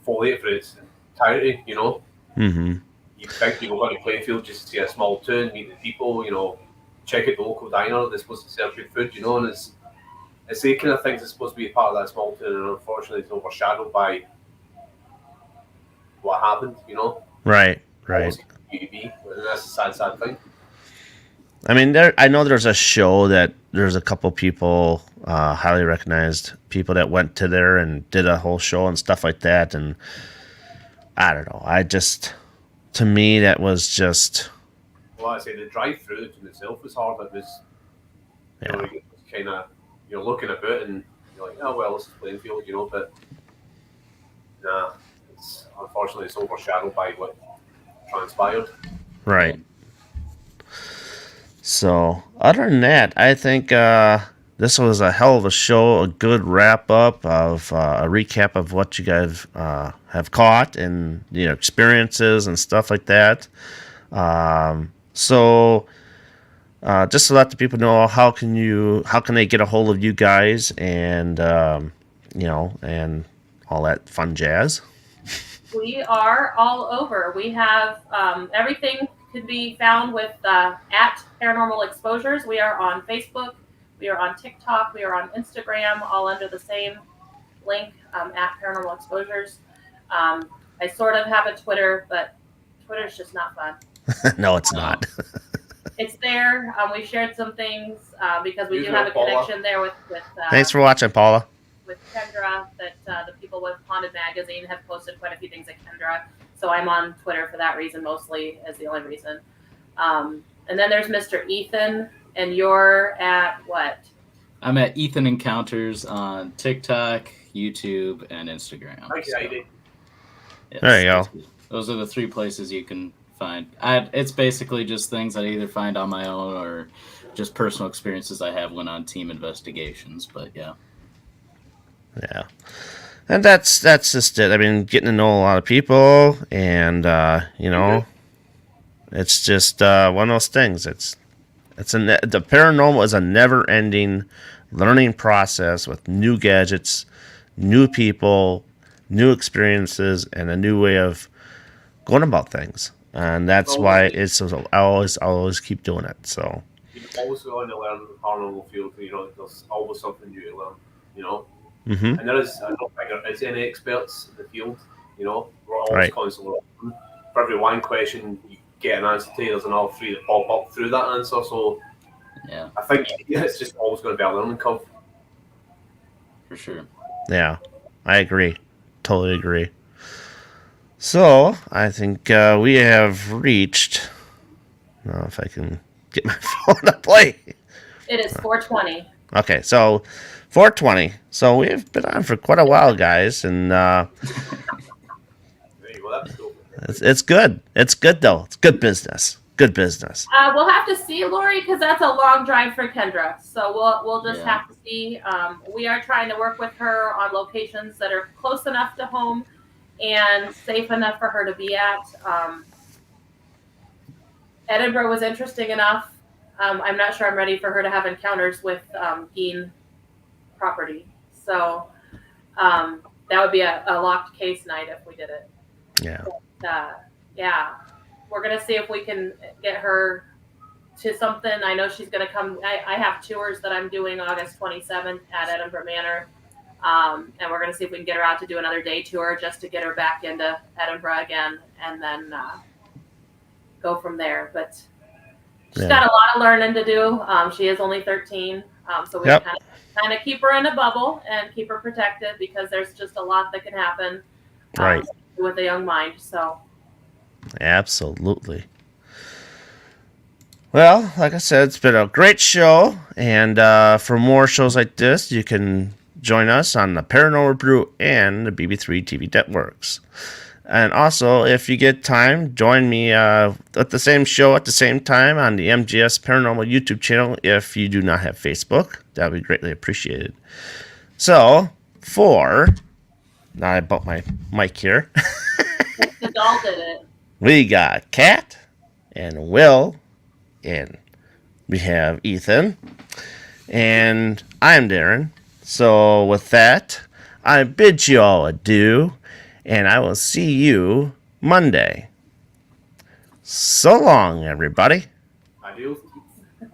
foliate for its entirety, Mm-hmm. You think people go to Plainfield just to see a small town, meet the people, check out the local diner that's supposed to serve good food, and it's the kind of things that's supposed to be a part of that small town, and unfortunately it's overshadowed by what happened, Right. UB, and that's a sad thing. I mean, I know there's a show that there's a couple people, highly recognized people that went to there and did a whole show and stuff like that. And I don't know. To me, that was just. Well, I say the drive through in itself was hard. It was, kind of, looking about and you're like, oh, well, this is Plainfield, but nah, unfortunately it's overshadowed by what transpired. Right. So, other than that, I think this was a hell of a show, a good wrap-up of a recap of what you guys have caught and, experiences and stuff like that. So, just to let the people know, how can they get a hold of you guys and, and all that fun jazz? we are all over. We have everything can be found with at Paranormal Exposures. We are on Facebook, we are on TikTok, we are on Instagram, all under the same link at Paranormal Exposures. I sort of have a Twitter, but Twitter's just not fun. No, it's not. It's there. We shared some things because we You do know have a Paula. connection there with Thanks for watching, Paula. with Kendra, that the people with Haunted Magazine have posted quite a few things at Kendra. So I'm on Twitter for that reason, mostly as the only reason. And then there's Mr. Ethan, and you're at what? I'm at Ethan Encounters on TikTok, YouTube, and Instagram. Thank you, Heidi. Yes, There you go. Those are the three places you can find. It's basically just things I either find on my own or just personal experiences I have when on team investigations. But yeah. Yeah. And that's just it. I mean, getting to know a lot of people and, It's just one of those things. The paranormal is a never-ending learning process with new gadgets, new people, new experiences, and a new way of going about things. And that's why I always keep doing it. So you're always going to learn the paranormal field. There's always something new to learn. mm-hmm. And I don't think there is any experts in the field. We're always Right. constantly learning. For every one question you get an answer to, there's another 3 that pop up through that answer. So Yeah, I think it's just always going to be a learning curve. for sure. Yeah, I agree. Totally agree. So I think we have reached. I don't know if I can get my phone to play. It is 4:20. Okay, so 4:20. So we've been on for quite a while, guys, and There you go. That's cool. it's good. It's good though. It's good business. Good business. We'll have to see, Lori, because that's a long drive for Kendra. So we'll just Yeah. have to see. We are trying to work with her on locations that are close enough to home and safe enough for her to be at. Edinburgh was interesting enough. I'm not sure I'm ready for her to have encounters with Gein property. So that would be a locked case night if we did it. Yeah. Yeah. We're going to see if we can get her to something. I know she's going to come. I have tours that I'm doing August 27th at Edinburgh Manor. And we're going to see if we can get her out to do another day tour just to get her back into Edinburgh again and then go from there. But she's got a lot of learning to do. She is only 13. So we kind of keep her in a bubble and keep her protected because there's just a lot that can happen with a young mind. So. Absolutely. Well, like I said, it's been a great show. And for more shows like this, you can join us on the Paranormal Brew and the BB3 TV networks. And also, if you get time, join me at the same show at the same time on the MGS Paranormal YouTube channel. If you do not have Facebook, that would be greatly appreciated. So, now I bought my mic here. The doll did it. We got Kat and Will, and we have Ethan, and I'm Darren. So with that, I bid you all adieu, and I will see you Monday. So long, everybody. Adios.